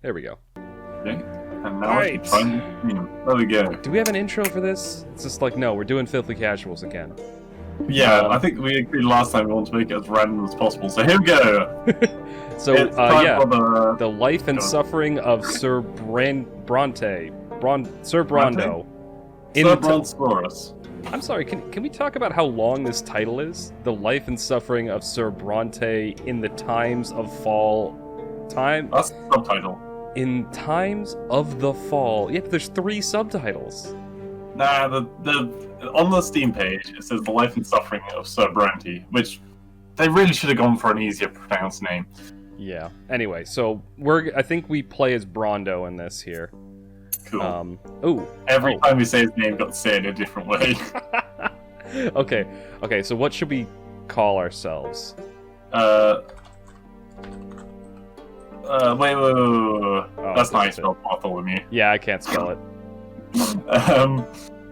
There we go. Okay. And now Alright. I can find the theme. There we go. Do we have an intro for this? It's just like, no, we're doing Filthy Casuals again. Yeah, I think we agreed last time we want to make it as random as possible, so here we go! So, It's time yeah, for the life and Go on. suffering of Sir Brante. Sir Brondo. Sir Brontosaurus. I'm sorry, can we talk about how long this title is? The life and suffering of Sir Brante in the times of fall... That's the subtitle. In times of the fall. Yeah, but there's 3 subtitles. Nah, on the Steam page, it says The Life and Suffering of Sir Brante, which they really should have gone for an easier pronounced name. Yeah. Anyway, so I think we play as Brondo in this here. Cool. Every time we say his name, got to say it in a different way. Okay, so what should we call ourselves? Wait. Oh, That's not how you spell Bartholomew. Yeah, I can't spell it.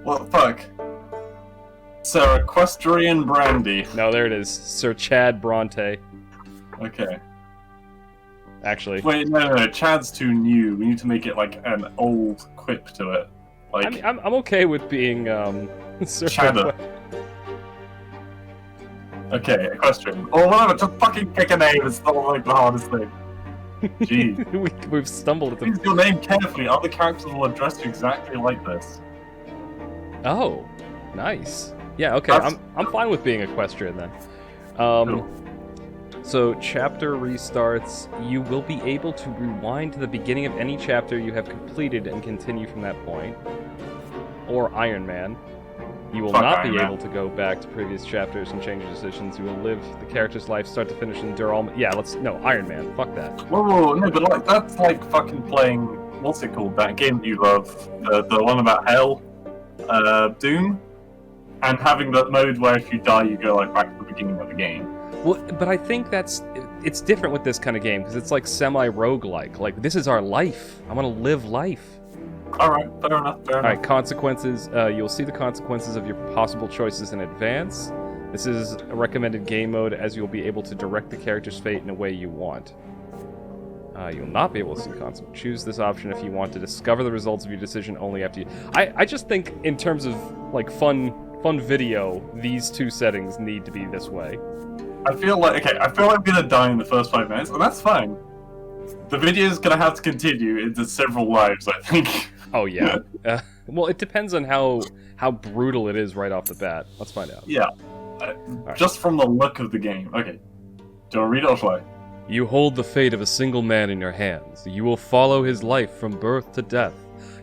What the fuck? Sir Equestrian Brandy. No, there it is. Sir Chad Bronte. Okay. Actually. Wait, no, Chad's too new. We need to make it like an old quip to it. Like, I mean, I'm okay with being, Sir... Chadder. Okay, Equestrian. Or whatever, just fucking pick a name. It's not like the hardest thing. Jeez. We've stumbled at the... Choose your name carefully. Other characters will address you exactly like this. Oh, nice. Yeah, okay, I'm fine with being equestrian then. Cool. So, chapter restarts. You will be able to rewind to the beginning of any chapter you have completed and continue from that point. Or Iron Man. You will not be able to go back to previous chapters and change your decisions. You will live the character's life start to finish and endure all... Yeah, no, Iron Man. Fuck that. Whoa, no, but like, that's like fucking playing... What's it called? That game you love? The one about hell? Doom? And having that mode where if you die, you go like back to the beginning of the game. Well, but I think it's different with this kind of game, because it's like semi-roguelike. Like, this is our life. I want to live life. Alright, fair enough. Alright, consequences. You'll see the consequences of your possible choices in advance. This is a recommended game mode, as you'll be able to direct the character's fate in a way you want. You'll not be able to see consequences. Choose this option if you want to discover the results of your decision only after you... I just think, in terms of, like, fun video, these 2 settings need to be this way. I feel like I'm gonna die in the first 5 minutes, and that's fine. The video's gonna have to continue into several lives, I think. Oh, yeah. Well, it depends on how brutal it is right off the bat. Let's find out. Yeah. Just from the look of the game. Okay. Do you want to read it or shall I? You hold the fate of a single man in your hands. You will follow his life from birth to death.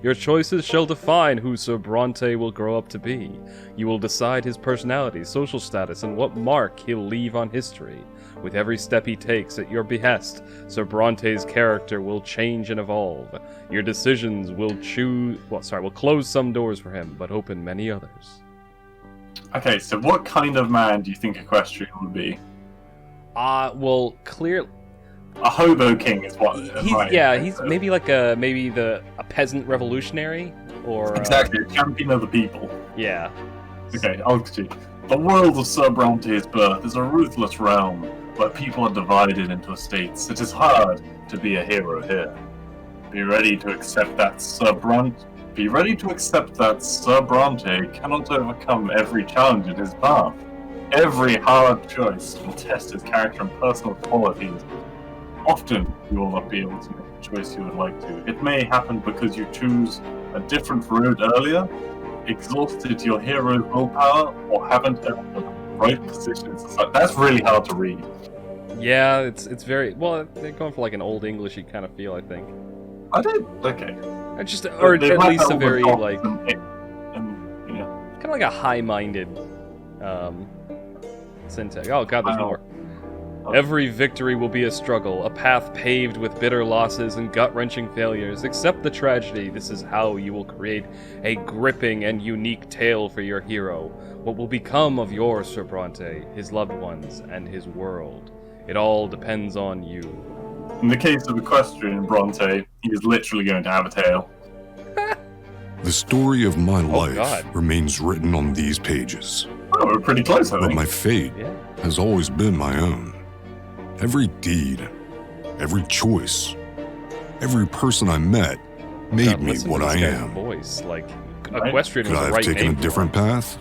Your choices shall define who Sir Brante will grow up to be. You will decide his personality, social status, and what mark he'll leave on history. With every step he takes at your behest, Sir Bronte's character will change and evolve. Your decisions will close some doors for him, but open many others. Okay, so what kind of man do you think Equestrian would be? Well, clearly... A hobo king is what. He's maybe like a peasant revolutionary, or exactly a champion of the people. Yeah. Okay, I'll continue. The world of Sir Bronte's birth is a ruthless realm where people are divided into estates. It is hard to be a hero here. Be ready to accept that Sir Bronte cannot overcome every challenge in his path. Every hard choice will test his character and personal qualities. Often, you will not be able to make the choice you would like to. It may happen because you choose a different road earlier, exhausted your hero's willpower, or haven't earned the right position in society. That's really hard to read. Yeah, it's very... Well, they're going for like an old English-y kind of feel, I think. I did? Okay. Or at least a very, like... yeah. Kind of like a high-minded syntax. Oh god, there's more. Every victory will be a struggle, a path paved with bitter losses and gut-wrenching failures. Accept the tragedy. This is how you will create a gripping and unique tale for your hero. What will become of your Sir Bronte, his loved ones, and his world? It all depends on you. In the case of Equestrian Bronte, he is literally going to have a tale. The story of my life remains written on these pages. Oh, we're pretty close, I think. But my fate has always been my own. Every deed, every choice, Every person I met made God, me listen what to I this guy's am. voice. Like, Right. equestrian Could was I the have right taken a name. different path?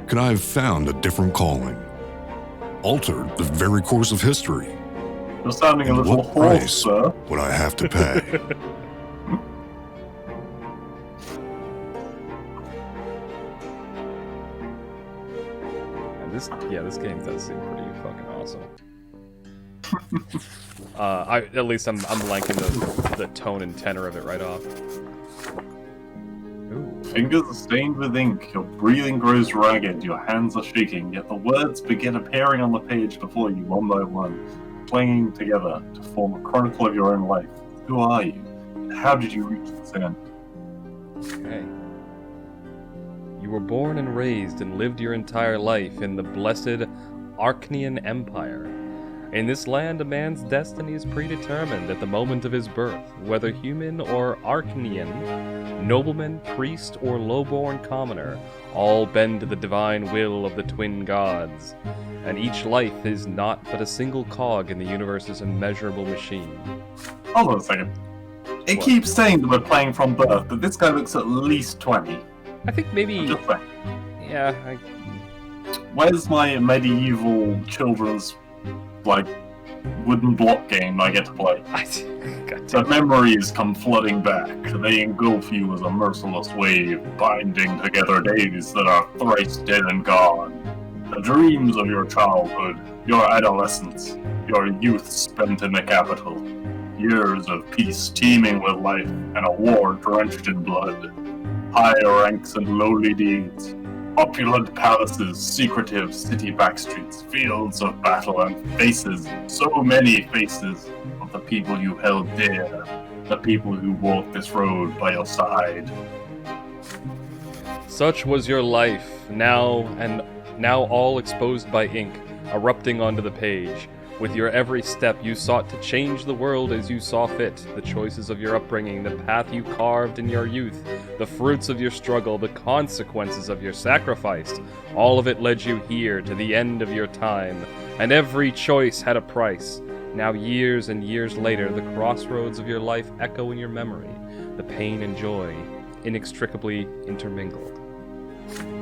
Could I have found a different calling? Altered the very course of history? You're sounding a And little what hoarse, price sir. would I have to pay? And this game does seem pretty fucking awesome. At least I'm liking the tone and tenor of it right off. Ooh. Fingers are stained with ink, your breathing grows ragged, your hands are shaking, yet the words begin appearing on the page before you one by one, clanging together to form a chronicle of your own life. Who are you? And how did you reach this end? Okay. You were born and raised and lived your entire life in the blessed Archnean Empire. In this land, a man's destiny is predetermined at the moment of his birth, whether human or Archnean, nobleman, priest, or low-born commoner, all bend to the divine will of the twin gods, and each life is not but a single cog in the universe's immeasurable machine. Hold on a second. It What? keeps saying that we're playing from birth, but this guy looks at least 20. I think maybe, Just saying. yeah, Where's my medieval children's, like, wooden block game I get to play? God The damn it. memories come flooding back. They engulf you as a merciless wave, binding together days that are thrice dead and gone. The dreams of your childhood, your adolescence, your youth spent in the capital. Years of peace teeming with life, and a war drenched in blood. High ranks and lowly deeds. Opulent palaces, secretive city backstreets, fields of battle, and faces, so many faces, of the people you held dear, the people who walked this road by your side. Such was your life, now all exposed by ink, erupting onto the page. With your every step, you sought to change the world as you saw fit. The choices of your upbringing, the path you carved in your youth, the fruits of your struggle, the consequences of your sacrifice, all of it led you here to the end of your time. And every choice had a price. Now, years and years later, the crossroads of your life echo in your memory, the pain and joy, inextricably intermingled.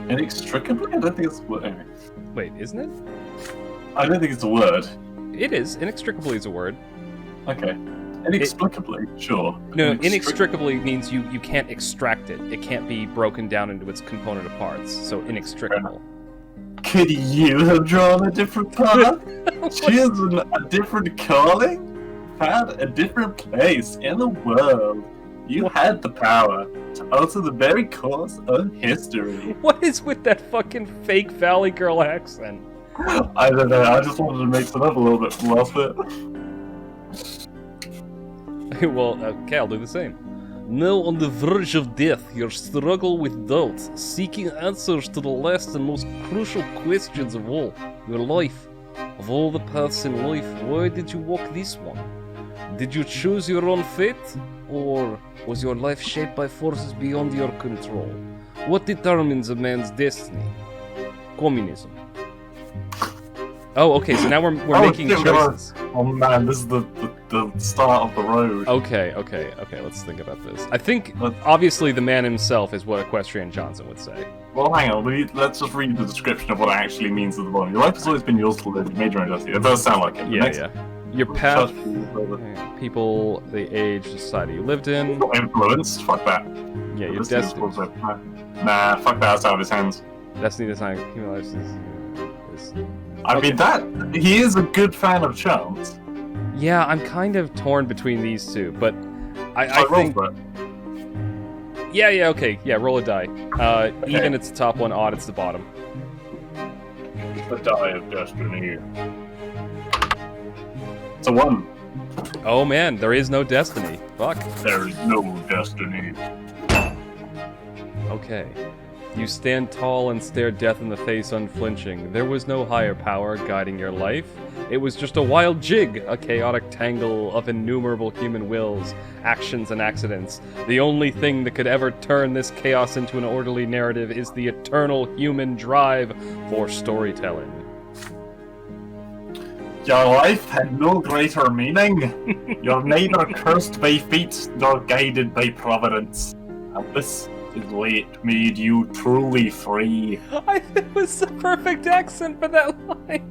Inextricably? I don't think it's a word. Anyway. Wait, isn't it? I don't think it's a word. It is. Inextricably is a word. Okay. Inexplicably, sure. No, inextricably means you can't extract it. It can't be broken down into its component parts. So inextricable. Could you have drawn a different path? Chosen a different calling? Found a different place in the world? You had the power to alter the very course of history. What is with that fucking fake Valley Girl accent? I don't know, I just wanted to mix it up a little bit from last bit. Well, okay, I'll do the same. Now on the verge of death, your struggle with doubt, seeking answers to the last and most crucial questions of all, your life. Of all the paths in life, why did you walk this one? Did you choose your own fate? Or was your life shaped by forces beyond your control? What determines a man's destiny? Communism. Oh, okay, so now we're making choices. Oh man, this is the start of the road. Okay, let's think about this. I think, obviously, the man himself is what Equestrian Johnson would say. Well, hang on, let's just read the description of what it actually means at the bottom. Your life has always been yours to live, you made your own destiny. It does sound like it. Yeah. Your path, people, the age, society you lived in. Influenced, fuck that. Yeah, your destiny. Nah, fuck that, it's out of his hands. Destiny design, human life is... I mean, he is a good fan of chance. Yeah, I'm kind of torn between these two, but I think... Yeah, okay, roll a die. Okay. Even it's the top one, odd it's the bottom. The die of destiny. It's a 1. Oh man, there is no destiny. Fuck. There is no destiny. Okay. You stand tall and stare death in the face unflinching. There was no higher power guiding your life. It was just a wild jig, a chaotic tangle of innumerable human wills, actions, and accidents. The only thing that could ever turn this chaos into an orderly narrative is the eternal human drive for storytelling. Your life had no greater meaning. You're neither cursed by fate nor guided by providence. And this is what made you truly free. It was the perfect accent for that line.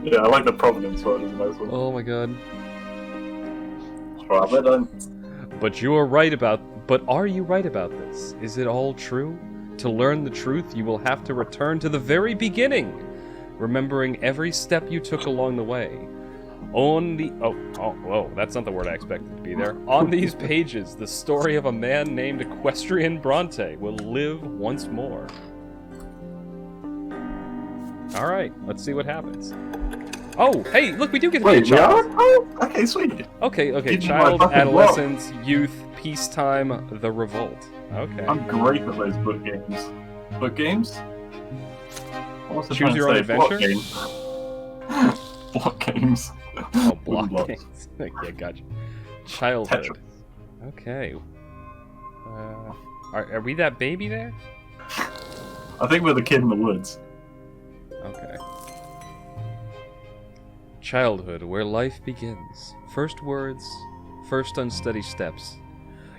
Yeah, I like the providence word as a nice one. Oh my god. Providence. But are you right about this? Is it all true? To learn the truth, you will have to return to the very beginning, remembering every step you took along the way. Whoa, that's not the word I expected to be there. On these pages, the story of a man named Equestrian Brante will live once more. Alright, let's see what happens. Oh, hey, look, we do get to be a child. Oh, okay, sweet. Okay, Give me child, my fucking adolescence, youth, peacetime, the revolt. Okay. I'm great at those book games. Book games? What's the Choose your own adventure? Block games. Oh, block Blocks. games. Yeah, gotcha. Childhood. Tetris. Okay. Are we that baby there? I think we're the kid in the woods. Okay. Childhood, where life begins. First words, first unsteady steps.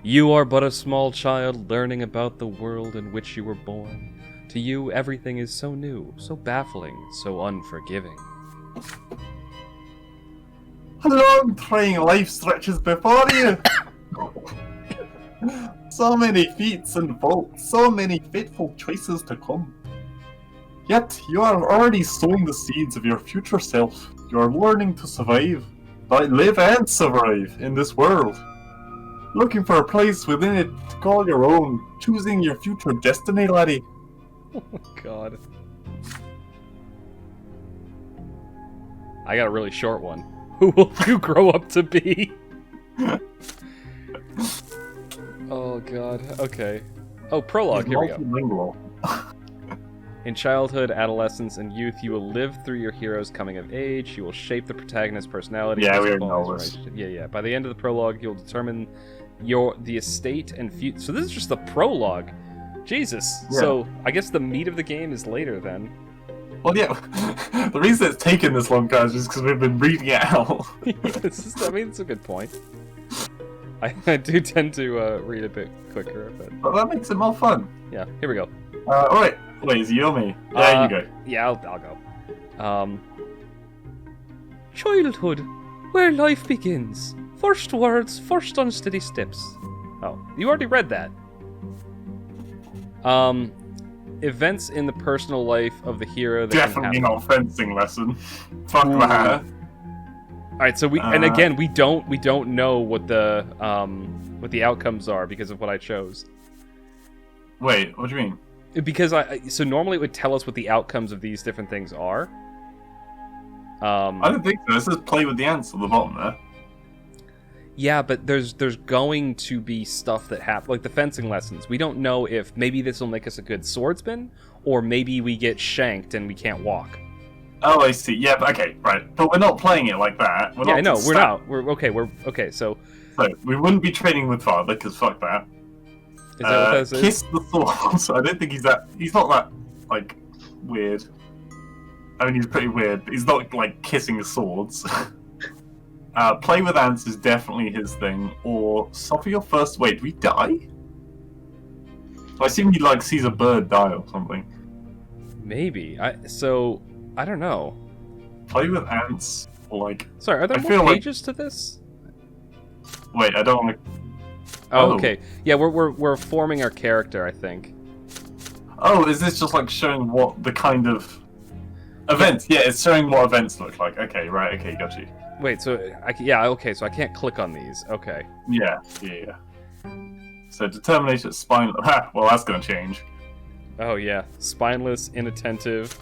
You are but a small child learning about the world in which you were born. To you, everything is so new, so baffling, so unforgiving. A long, trying life stretches before you. So many feats and faults, so many fateful choices to come. Yet you are already sowing the seeds of your future self. You are learning to survive, live and survive in this world. Looking for a place within it to call your own, choosing your future destiny, laddie. Oh god. I got a really short one. Who will you grow up to be? Oh god, okay. Oh, prologue, here we go. Multilingual. In childhood, adolescence, and youth, you will live through your hero's coming of age. You will shape the protagonist's personality. Yeah, we his already know this. relationship. Yeah. By the end of the prologue, you'll determine the estate and future. So this is just the prologue. Jesus. Yeah. So I guess the meat of the game is later then. Well, yeah. The reason it's taken this long, guys, is because we've been reading it out. It's a good point. I do tend to read a bit quicker, but But that makes it more fun. yeah. Here we go. Alright. Wait, is it you or me? There you go. Yeah, I'll go. Childhood, where life begins. First words, first unsteady steps. Oh, you already read that. Events in the personal life of the hero that Definitely can not fencing lesson. Fuck that. All right, so and again we don't know what the outcomes are because of what I chose. Wait, what do you mean? Because so normally it would tell us what the outcomes of these different things are. I don't think so. This says play with the ants at the bottom there. Yeah, but there's going to be stuff that happen, like the fencing lessons. We don't know if maybe this will make us a good swordsman, or maybe we get shanked and we can't walk. Oh, I see. Yeah, but okay, right. But we're not playing it like that. We're Yeah, not I know, just we're stat- not. We're okay. So So, we wouldn't be training with father, because fuck that. is that what this is? Kiss the swords. I don't think he's not that, like, weird. I mean, he's pretty weird, but he's not, like, kissing swords. Play with ants is definitely his thing, or suffer your first... Wait, do we die? I assume he, like, sees a bird die or something. Maybe. I don't know. Play with ants, or, like... Sorry, are there I more feel like- pages to this? Wait, I don't want to... Oh, Oh. okay. Yeah, we're forming our character, I think. Oh, is this just, like, showing what the kind of... Events? Yeah, it's showing what events look like. Okay, right, okay, got you. Wait, so okay, so I can't click on these. Okay. Yeah. So determination, spine. Ha! Well, that's gonna change. Oh yeah, spineless, inattentive,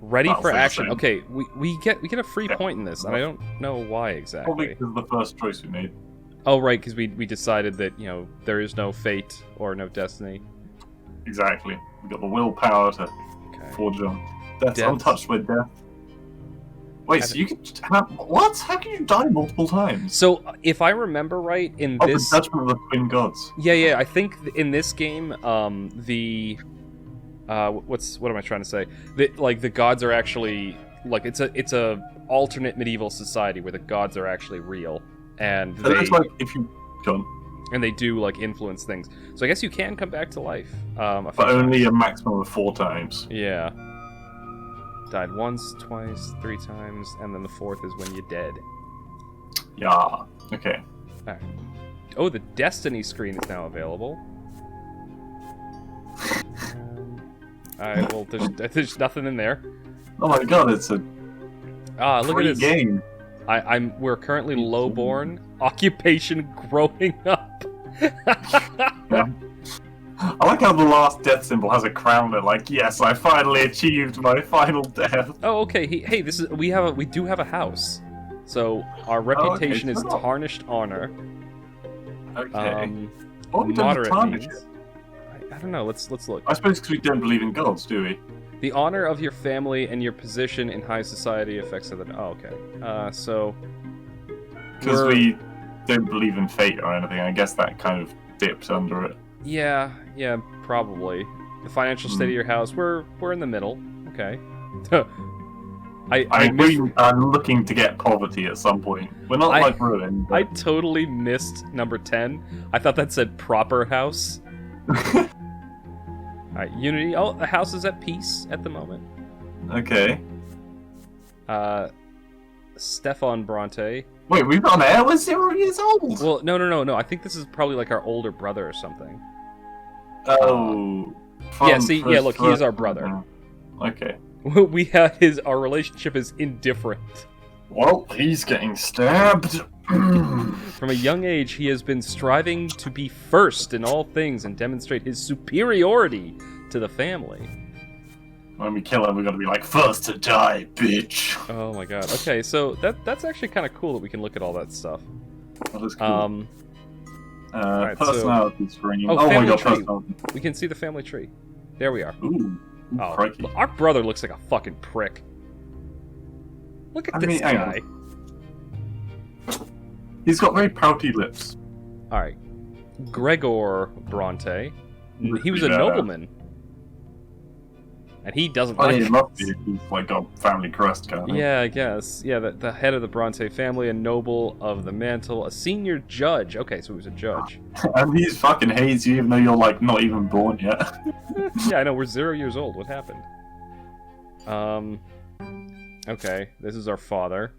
ready Oh, for so action. same. Okay, we get a free Yeah. point in this, and I don't know why Probably exactly. because of the first choice we made. Oh right, because we decided that there is no fate or no destiny. Exactly. We got the willpower to Okay. forge on. Death's Death. untouched by death. Wait, so you can have what? How can you die multiple times? So if I remember right, in Oh, this, the judgment of the twin gods. yeah, I think in this game, what am I trying to say? The gods are actually like it's a alternate medieval society where the gods are actually real, and So that's like if you go on, and they do like influence things. So I guess you can come back to life. but only a maximum of 4 times. Yeah. Died once, twice, 3 times, and then the 4th is when you're dead. Yeah. Okay. Alright. Oh, the Destiny screen is now available. Alright, well, there's nothing in there. Oh my god, it's a Look at free this. game. We're currently lowborn. Occupation growing up. Yeah. I like how the last death symbol has a crown that, like, yes, I finally achieved my final death. Oh, okay. Hey, we do have a house. So our reputation is so- tarnished honor. Okay. What have we done to Moderate tarnish means. it? I don't know. Let's look. I suppose because we don't believe in gods, do we? The honor of your family and your position in high society affects other. Oh, okay. So Because we're- we don't believe in fate or anything. I guess that kind of dips under it. Yeah, probably. The financial state of your house. We're in the middle. Okay. I mean, we are looking to get poverty at some point. We're not like ruined. I totally missed number 10. I thought that said proper house. Alright, Unity. Oh, the house is at peace at the moment. Okay. Stefan Brante. Wait, we've on air? We're 0 years old! Well, no. I think this is probably like our older brother or something. Oh. Yeah, see, yeah, look, he is our brother. Okay. Our relationship is indifferent. Well, he's getting stabbed. From a young age, he has been striving to be first in all things and demonstrate his superiority to the family. When we kill him, we're gonna be like, first to die, bitch. Oh my god. Okay, so that's actually kind of cool that we can look at all that stuff. That is cool. Alright, so- personality screen. Oh, Oh, my family god, tree. personality. We can see the family tree. There we are. Ooh. Oh, Crikey. our brother looks like a fucking prick. Look at I this mean, hang guy. He's got very pouty lips. Alright. Gregor Bronte. He was a Yeah. nobleman. And he doesn't Oh, like yeah, he must be. He's like got family crest kind of. Yeah, I guess. Yeah, the head of the Bronte family, a noble of the mantle, a senior judge. Okay, so he was a judge. And he's fucking hates you even though you're like not even born yet. Yeah, I know, we're 0 years old. What happened? Okay, this is our father.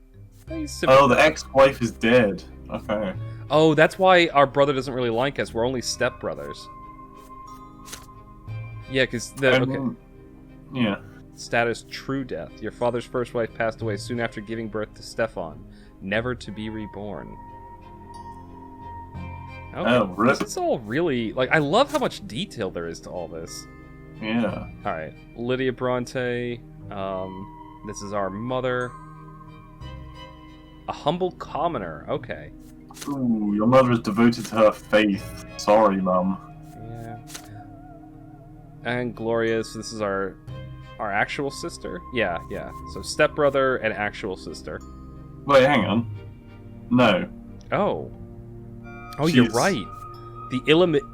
He's simple. Oh, the ex-wife is dead. Okay. Oh, that's why our brother doesn't really like us. We're only stepbrothers. Yeah, because okay. Yeah. Status true death. Your father's first wife passed away soon after giving birth to Stefan, never to be reborn. Okay. Oh, really? It's all really like I love how much detail there is to all this. Yeah. All right, Lydia Bronte. This is our mother. A humble commoner. Okay. Ooh, your mother is devoted to her faith. Sorry, Mum. Yeah. And Gloria. So this is our actual sister. Yeah. So stepbrother and actual sister. Wait, hang on. No. Oh. Oh, you're She's- right. The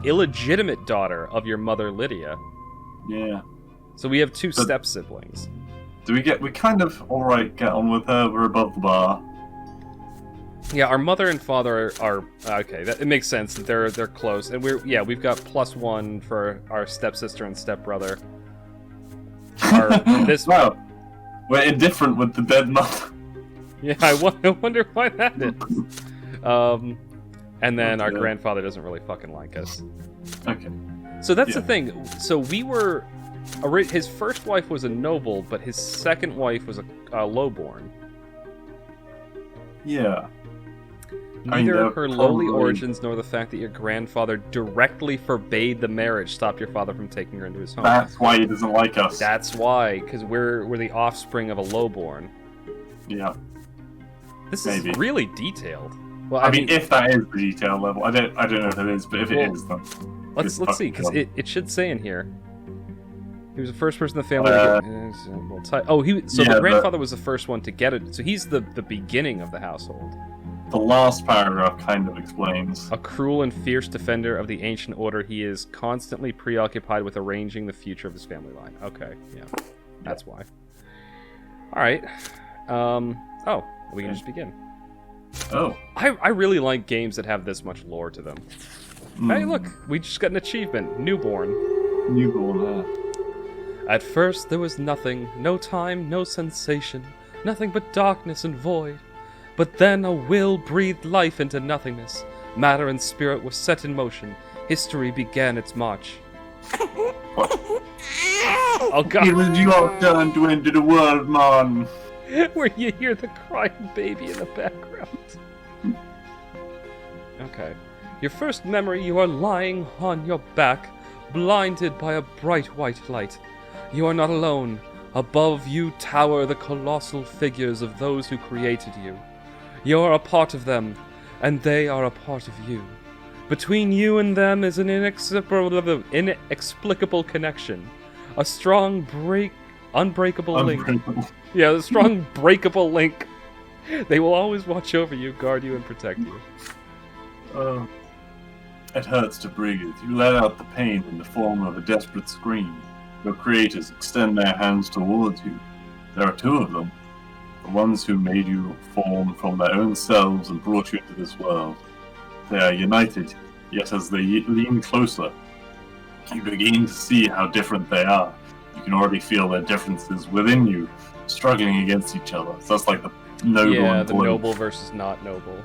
illegitimate daughter of your mother, Lydia. Yeah. So we have 2 But- step siblings. We kind of alright get on with her. We're above the bar. Yeah, our mother and father are okay. It makes sense that they're close, and we've got +1 for our stepsister and stepbrother. This Wow. We're indifferent with the dead mother. Yeah, I wonder why that is. And then our Okay. grandfather doesn't really fucking like us. Okay. So that's Yeah. the thing. So we were. His first wife was a noble, but his second wife was a lowborn. Yeah. I mean, Neither they're her lowly probably- origins nor the fact that your grandfather directly forbade the marriage stopped your father from taking her into his home. That's why he doesn't like us. That's why, because we're the offspring of a lowborn. Yeah. This Maybe. is really detailed. Well, I mean, if that is the detail level, I don't know if it is, but if Well, it is, then let's it's see, because fucking it should say in here. He was the first person in the family. Uh, The yeah, grandfather was the first one to get it. So he's the beginning of the household. the last paragraph kind of explains. A cruel and fierce defender of the ancient order, he is constantly preoccupied with arranging the future of his family line. Okay, yeah, that's why. Alright. We can just begin. Oh. I really like games that have this much lore to them. Hey, look, we just got an achievement. Newborn. Newborn, At first there was nothing, no time, no sensation, nothing but darkness and void. But then a will breathed life into nothingness. Matter and spirit were set in motion. History began its march. Oh god. It was your turn to enter the world, man. Where you hear the crying baby in the background. Okay. Your first memory, you are lying on your back, blinded by a bright white light. You are not alone. Above you tower the colossal figures of those who created you. You are a part of them, and they are a part of you. Between you and them is an inexplicable connection. A strong unbreakable link. Yeah, a strong breakable link. They will always watch over you, guard you, and protect you. It hurts to breathe. You let out the pain in the form of a desperate scream. Your creators extend their hands towards you. There are two of them. The ones who made you form from their own selves and brought you into this world. They are united, yet as they lean closer, you begin to see how different they are. You can already feel their differences within you, struggling against each other. So that's like the noble and the noble versus not noble.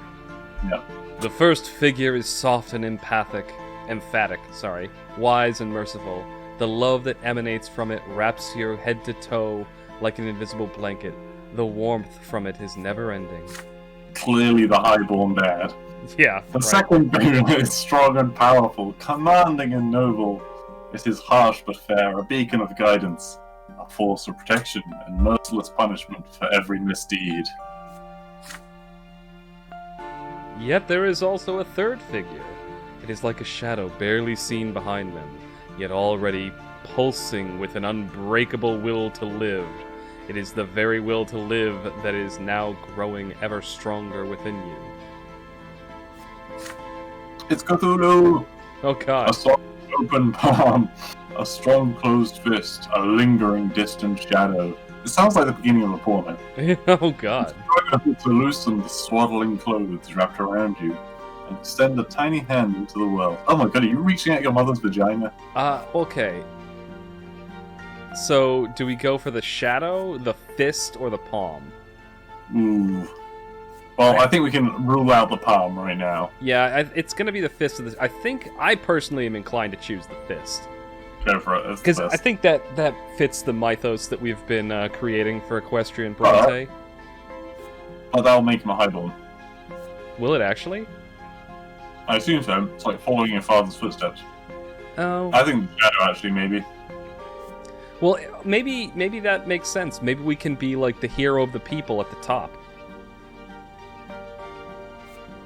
Yeah. The first figure is soft and emphatic, wise and merciful. The love that emanates from it wraps your head to toe like an invisible blanket. The warmth from it is never-ending. Clearly the highborn dad. Yeah, The second figure is strong and powerful, commanding and noble. It is harsh but fair, a beacon of guidance, a force of protection, and merciless punishment for every misdeed. Yet there is also a third figure. It is like a shadow barely seen behind them, yet already pulsing with an unbreakable will to live. It is the very will to live that is now growing ever stronger within you. It's Cthulhu! Oh god. A soft open palm, a strong closed fist, a lingering distant shadow. It sounds like the beginning of a porno. Oh god. To loosen the swaddling clothes wrapped around you and extend a tiny hand into the world. Oh my god, are you reaching at your mother's vagina? Okay. So, do we go for the shadow, the fist, or the palm? Ooh. Well, I think we can rule out the palm right now. Yeah, it's gonna be the fist of the... I think I personally am inclined to choose the fist. Go for it. Because I think that fits the mythos that we've been creating for Equestrian Brante. Oh, that'll make him a highborn. Will it actually? I assume so. It's like following your father's footsteps. Oh. I think the shadow, actually, maybe. Well, maybe that makes sense. Maybe we can be like the hero of the people at the top.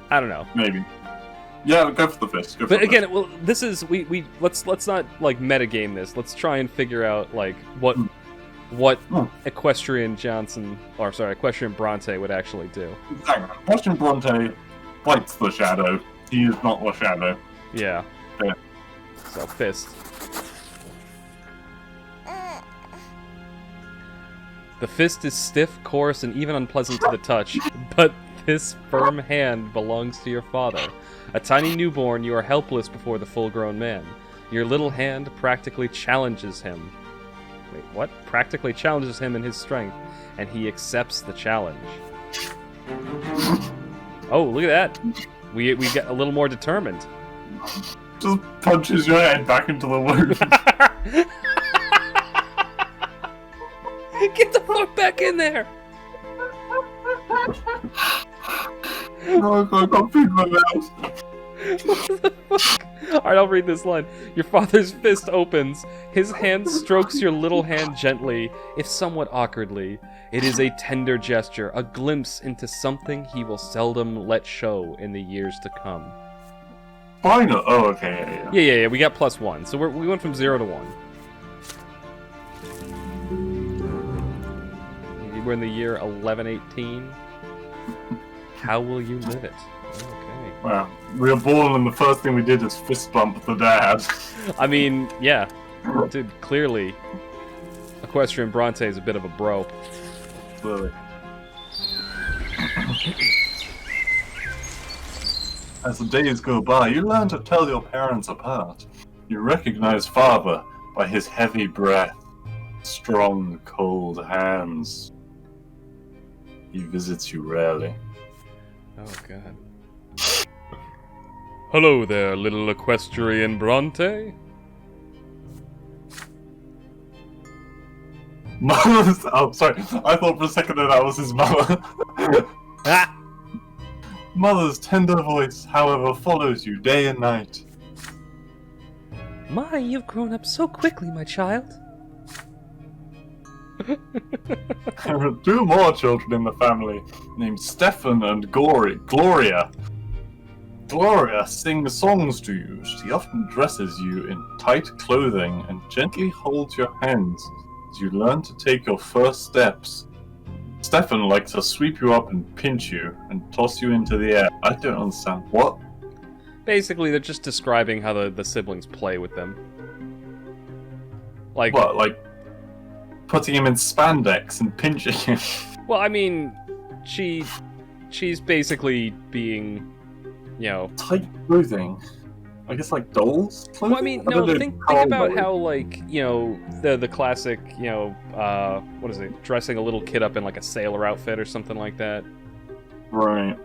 I don't know. Maybe. Yeah, go for the fist. But again, well, this is let's not like metagame this. Let's try and figure out like what Equestrian Brante would actually do. Exactly. Equestrian Brante fights the shadow. He is not the shadow. Yeah. Yeah. So fist. The fist is stiff, coarse, and even unpleasant to the touch, but this firm hand belongs to your father. A tiny newborn, you are helpless before the full-grown man. Your little hand practically challenges him. Wait, what? Practically challenges him in his strength, and he accepts the challenge. Oh, look at that! We get a little more determined. Just punches your head back into the wound. Get the fuck back in there! No, I can't feed my mouth. What the fuck? Alright, I'll read this line. Your father's fist opens. His hand strokes your little hand gently, if somewhat awkwardly. It is a tender gesture, a glimpse into something he will seldom let show in the years to come. Final. Oh, okay, yeah. Yeah, we got +1. So we went from 0 to 1. We're in the year 1118. How will you live it? Okay. Wow. We were born and the first thing we did is fist bump the dad. I mean, yeah. Dude, clearly, Equestrian Brante is a bit of a bro. Lily. As the days go by, you learn to tell your parents apart. You recognize father by his heavy breath, strong, cold hands. He visits you rarely. Oh, God. Hello there, little equestrian Brante. Mother's... Oh, sorry. I thought for a second that was his mother. Ah! Mother's tender voice, however, follows you day and night. My, you've grown up so quickly, my child. There are 2 more children in the family, named Stefan and Gloria. Gloria sings songs to you. She often dresses you in tight clothing and gently holds your hands as you learn to take your first steps. Stefan likes to sweep you up and pinch you and toss you into the air. I don't understand. What? Basically, they're just describing how the siblings play with them. Like, What, like putting him in spandex and pinching him? well, I mean, she's basically being, you know... Tight clothing. I guess like dolls clothing? Well, I mean, no, think about how, like, you know, the classic, you know, what is it, dressing a little kid up in, like, a sailor outfit or something like that. Right.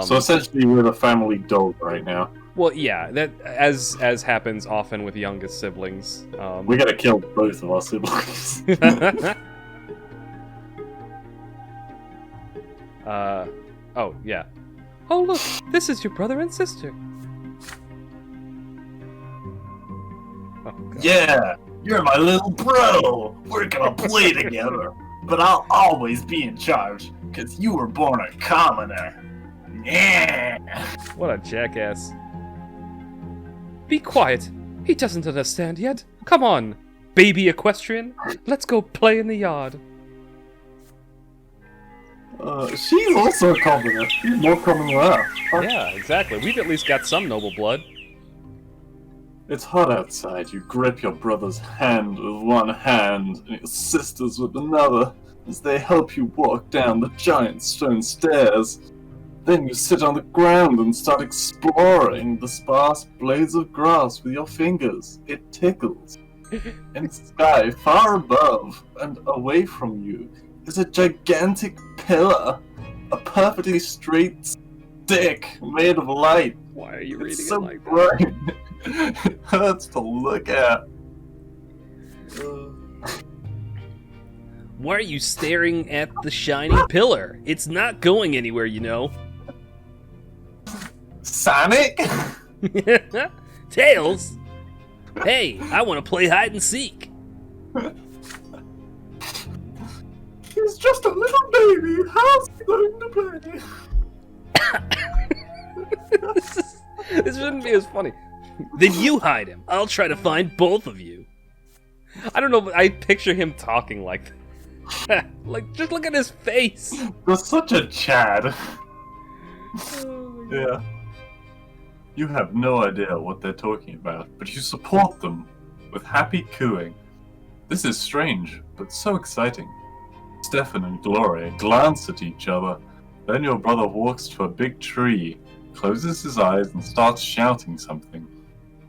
So essentially we're the family doll right now. Well, yeah, that, as happens often with youngest siblings. We gotta kill both of our siblings. Oh, yeah. Oh, look, this is your brother and sister. Oh, God. Yeah, you're my little bro. We're gonna play together. But I'll always be in charge, because you were born a commoner. Yeah. What a jackass. Be quiet. He doesn't understand yet. Come on, baby equestrian. Let's go play in the yard. She's also a commoner. She's more common than us. Yeah, exactly. We've at least got some noble blood. It's hot outside. You grip your brother's hand with one hand and your sister's with another as they help you walk down the giant stone stairs. Then you sit on the ground and start exploring the sparse blades of grass with your fingers. It tickles. In the sky, far above and away from you, is a gigantic pillar. A perfectly straight stick made of light. Why are you reading It's it so like that? bright. It hurts to look at. Why are you staring at the shining pillar? It's not going anywhere, you know. Sonic? Tails? Hey, I want to play hide and seek. He's just a little baby. How's he going to play? This shouldn't be as funny. Then you hide him. I'll try to find both of you. I don't know, but I picture him talking like that. Like, just look at his face. You're such a Chad. Oh my God. Yeah. You have no idea what they're talking about, but you support them with happy cooing. This is strange, but so exciting. Stefan and Gloria glance at each other. Then your brother walks to a big tree, closes his eyes, and starts shouting something.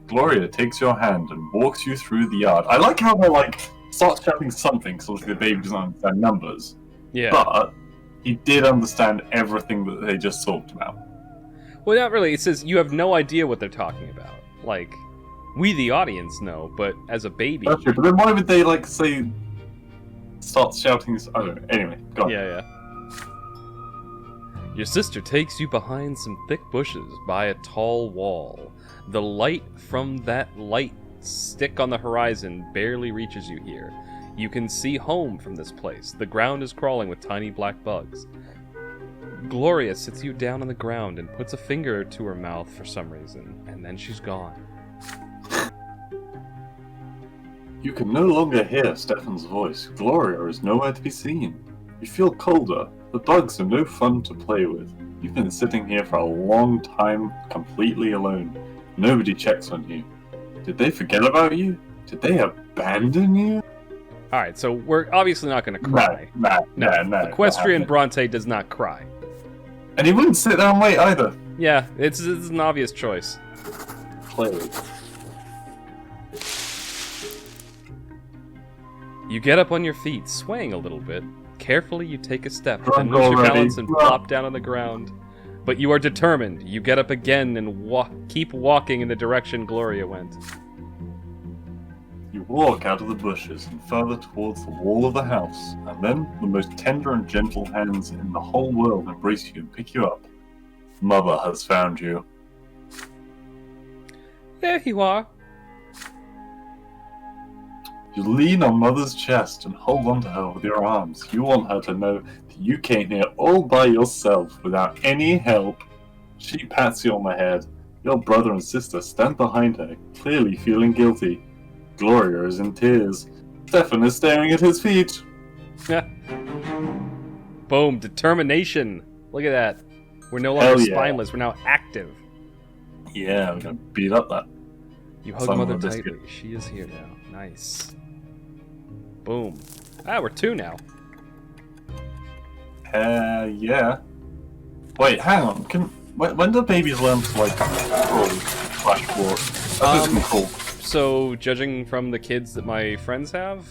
Gloria takes your hand and walks you through the yard. I like how they start shouting something, so the baby doesn't understand numbers. Yeah. But he did understand everything that they just talked about. Well, not really. It says you have no idea what they're talking about. Like, we, the audience, know, but as a baby... That's true, but then why would they, say, start shouting... I don't know. Anyway, go on. Yeah. Your sister takes you behind some thick bushes by a tall wall. The light from that light stick on the horizon barely reaches you here. You can see home from this place. The ground is crawling with tiny black bugs. Gloria sits you down on the ground and puts a finger to her mouth for some reason, and then she's gone. You can no longer hear Stefan's voice. Gloria is nowhere to be seen. You feel colder. The bugs are no fun to play with. You've been sitting here for a long time, completely alone. Nobody checks on you. Did they forget about you? Did they abandon you? Alright, so we're obviously not going to cry. No. Equestrian Brante does not cry. And he wouldn't sit there and wait either. Yeah, it's an obvious choice. Clearly. You get up on your feet, swaying a little bit. Carefully, you take a step, then Drunk lose your already. balance and plop down on the ground. But you are determined. You get up again and keep walking in the direction Gloria went. You walk out of the bushes and further towards the wall of the house, and then the most tender and gentle hands in the whole world embrace you and pick you up. Mother has found you. There you are. You lean on Mother's chest and hold onto her with your arms. You want her to know that you came here all by yourself without any help. She pats you on the head. Your brother and sister stand behind her, clearly feeling guilty. Gloria is in tears. Stefan is staring at his feet. Boom, determination. Look at that. We're no longer Hell yeah. spineless, we're now active. Yeah, we're gonna beat up that. You hug Son of Mother a biscuit. tightly. She is here now. Nice. Boom. Ah, we're 2 now. Yeah. Wait, hang on. When do babies learn to, like, crawl slash walk? That's just cool. So, judging from the kids that my friends have,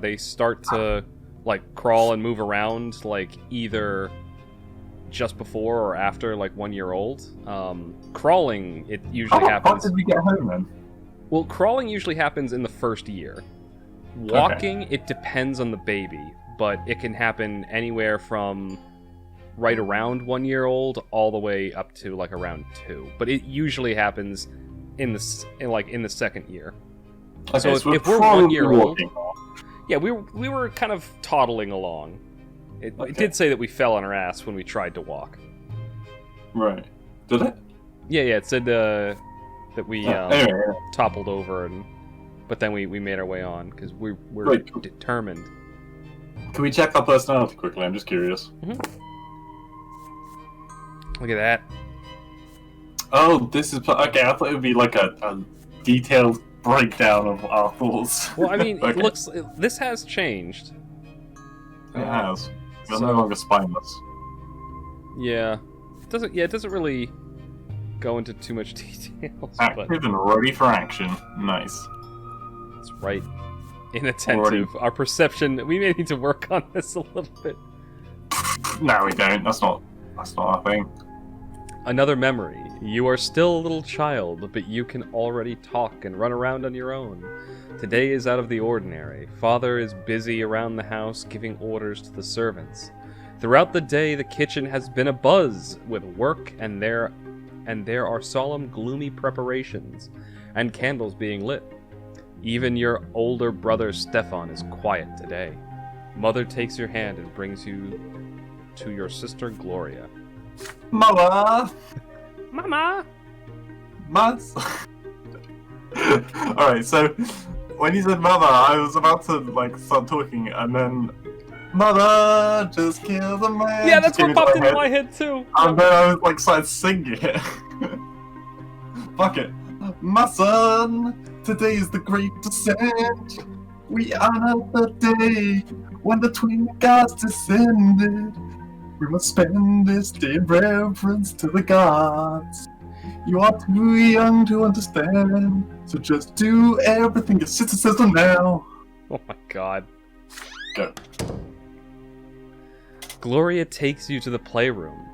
they start to, like, crawl and move around, like, either just before or after, like, 1 year old. Crawling, it usually How happens... did we get home, then? Well, crawling usually happens in the first year. Walking, it depends on the baby, but it can happen anywhere from right around 1 year old all the way up to like around 2. But it usually happens in the second year. Okay, so if we're 1 year old, yeah, we were kind of toddling along. It did say that we fell on our ass when we tried to walk. Right. Did it? Yeah, it said that we Anyway. toppled over, but then we made our way on because we're Right. determined. Can we check our personality quickly? I'm just curious. Look at that. Oh, this is... Okay, I thought it would be like a detailed breakdown of our thoughts. Well, I mean, Okay. this has changed. It has. We're So- no longer spineless. Yeah. It doesn't really go into too much details, but Active and ready for action. Nice. it's right. Inattentive. Our perception, we may need to work on this a little bit. No, we don't. That's not our thing. Another memory. You are still a little child, but you can already talk and run around on your own. Today is out of the ordinary. Father is busy around the house giving orders to the servants. Throughout the day, the kitchen has been abuzz with work, and there are solemn, gloomy preparations, and candles being lit. Even your older brother Stefan is quiet today. Mother takes your hand and brings you to your sister Gloria. Mama! Mama! Mads? Alright, so when you said mother, I was about to like start talking, and then mother, just kill the man. Yeah, that's just came what popped into head. my head too. And then I was like started singing it. Fuck it. My son, today is the great descent. We honor the day when the twin gods descended. We must spend this day in reverence to the gods. You are too young to understand, so just do everything your sister says for now. Oh my god. Go. Gloria takes you to the playroom.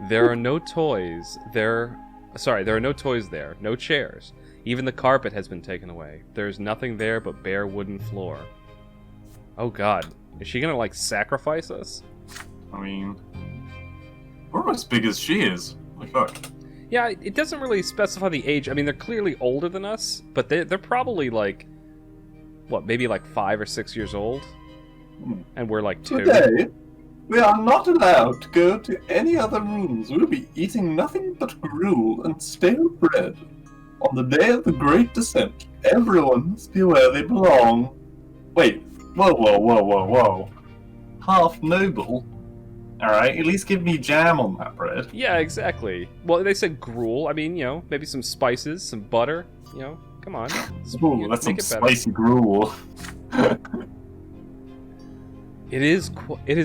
There are no toys there. There are no toys there. No chairs. Even the carpet has been taken away. There's nothing there but bare wooden floor. Oh god. Is she gonna, like, sacrifice us? I mean, we're as big as she is. Like, fuck. Yeah, it doesn't really specify the age. I mean, they're clearly older than us, but they're probably, like, what, maybe, like, 5 or 6 years old? And we're, like, 2. Today, we are not allowed to go to any other rooms. We'll be eating nothing but gruel and stale bread. On the day of the Great Descent, everyone must be where they belong. Wait, whoa. Half noble? Alright, at least give me jam on that bread. Yeah, exactly. Well, they said gruel. I mean, you know, maybe some spices, some butter. You know, come on. Ooh, that's some make it better. spicy gruel. It is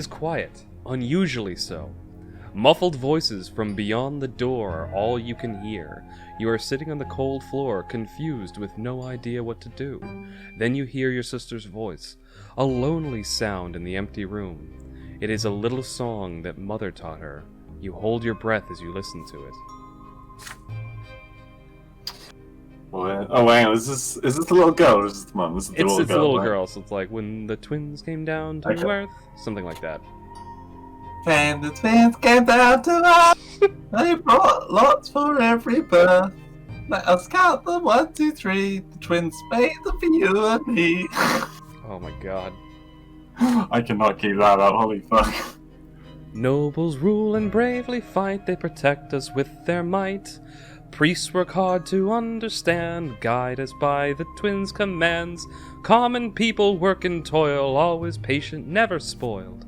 quiet, unusually so. Muffled voices from beyond the door are all you can hear. You are sitting on the cold floor, confused with no idea what to do. Then you hear your sister's voice, a lonely sound in the empty room. It is a little song that Mother taught her. You hold your breath as you listen to it. Oh, hang on. Is this the little girl or is this the mum? This is the It's little a girl. little right? girl, so it's like when the twins came down to Okay. earth, something like that. When the twins came down to earth, they brought lots for every birth. Let us count them 1, 2, 3. The twins made them for you and me. Oh my god. I cannot keep that up. Holy fuck. Nobles rule and bravely fight, they protect us with their might. Priests work hard to understand, guide us by the twins' commands. Common people work and toil, always patient, never spoiled.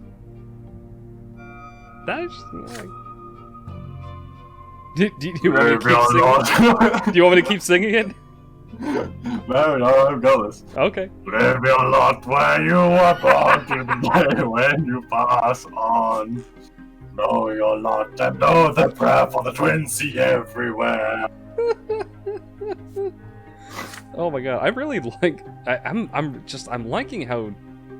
That's like... Do you want me to keep singing? Do you want me to keep singing it? No, I've got this. Okay. Live your lot where you were born to the day when you pass on. Know your lot and know the prayer for the twins see everywhere. Oh my god, I really like. I'm liking how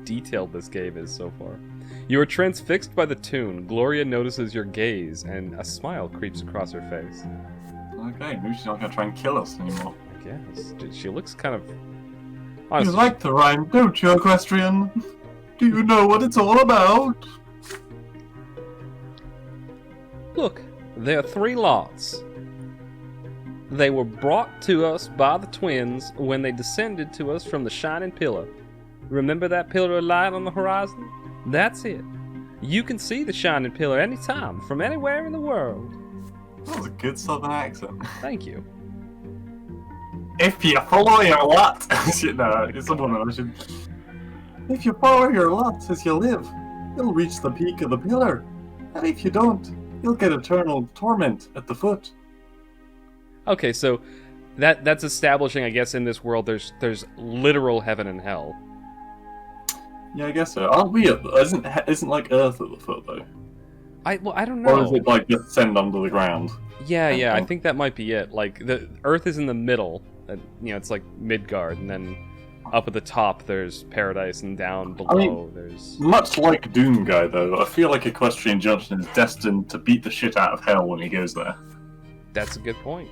detailed this game is so far. You are transfixed by the tune. Gloria notices your gaze, and a smile creeps across her face. Okay, maybe she's not gonna try and kill us anymore. I guess she looks kind of. You Honestly, like the rhyme, don't you, Equestrian? Do you know what it's all about? look, there are 3 lots. They were brought to us by the twins when they descended to us from the shining pillar. Remember that pillar of light on the horizon? That's it. You can see the shining pillar anytime, from anywhere in the world. That was a good southern accent. Thank you. If you follow your lot, no, it's someone I should. If you follow your lot as you live, you'll reach the peak of the pillar, and if you don't, you'll get eternal torment at the foot. Okay, so that's establishing, I guess, in this world there's literal heaven and hell. Yeah, I guess so. Aren't we? Isn't like Earth at the foot though? I don't know. Or is it like descend under the ground? Yeah, I think that might be it. Like the Earth is in the middle, and it's like Midgard, and then up at the top there's paradise, and down below there's. Much like Doom Guy though, I feel like Equestrian Junction is destined to beat the shit out of hell when he goes there. That's a good point.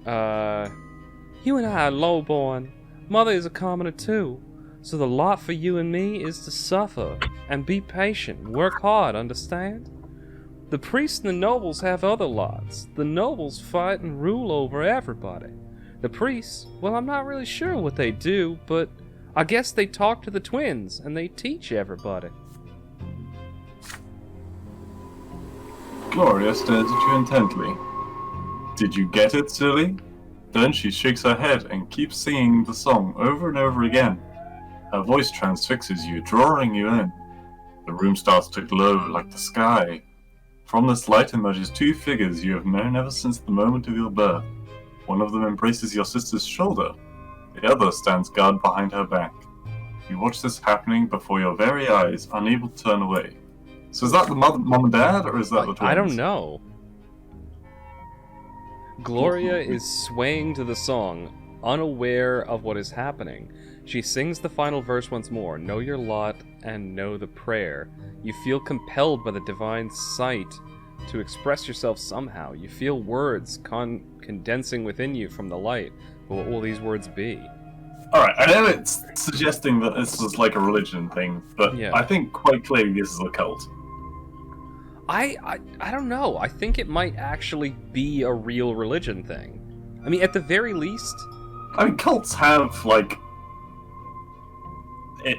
You and I are lowborn. Mother is a commoner too. So the lot for you and me is to suffer and be patient. Work hard, understand? The priests and the nobles have other lots. The nobles fight and rule over everybody. The priests, well, I'm not really sure what they do, but I guess they talk to the twins and they teach everybody. Gloria stares at you intently. Did you get it, silly? Then she shakes her head and keeps singing the song over and over again. Her voice transfixes you, drawing you in. The room starts to glow like the sky. From this light emerges 2 figures you have known ever since the moment of your birth. One of them embraces your sister's shoulder. The other stands guard behind her back. You watch this happening before your very eyes, unable to turn away. So is that the mom and dad, or is that the twins? I don't know. Gloria is swaying to the song, unaware of what is happening. She sings the final verse once more, know your lot and know the prayer. You feel compelled by the divine sight to express yourself somehow. You feel words condensing within you from the light. But what will these words be? Alright, I know it's suggesting that this was like a religion thing, but Yeah. I think quite clearly this is a cult. I don't know. I think it might actually be a real religion thing. I mean, at the very least... I mean, cults have, like...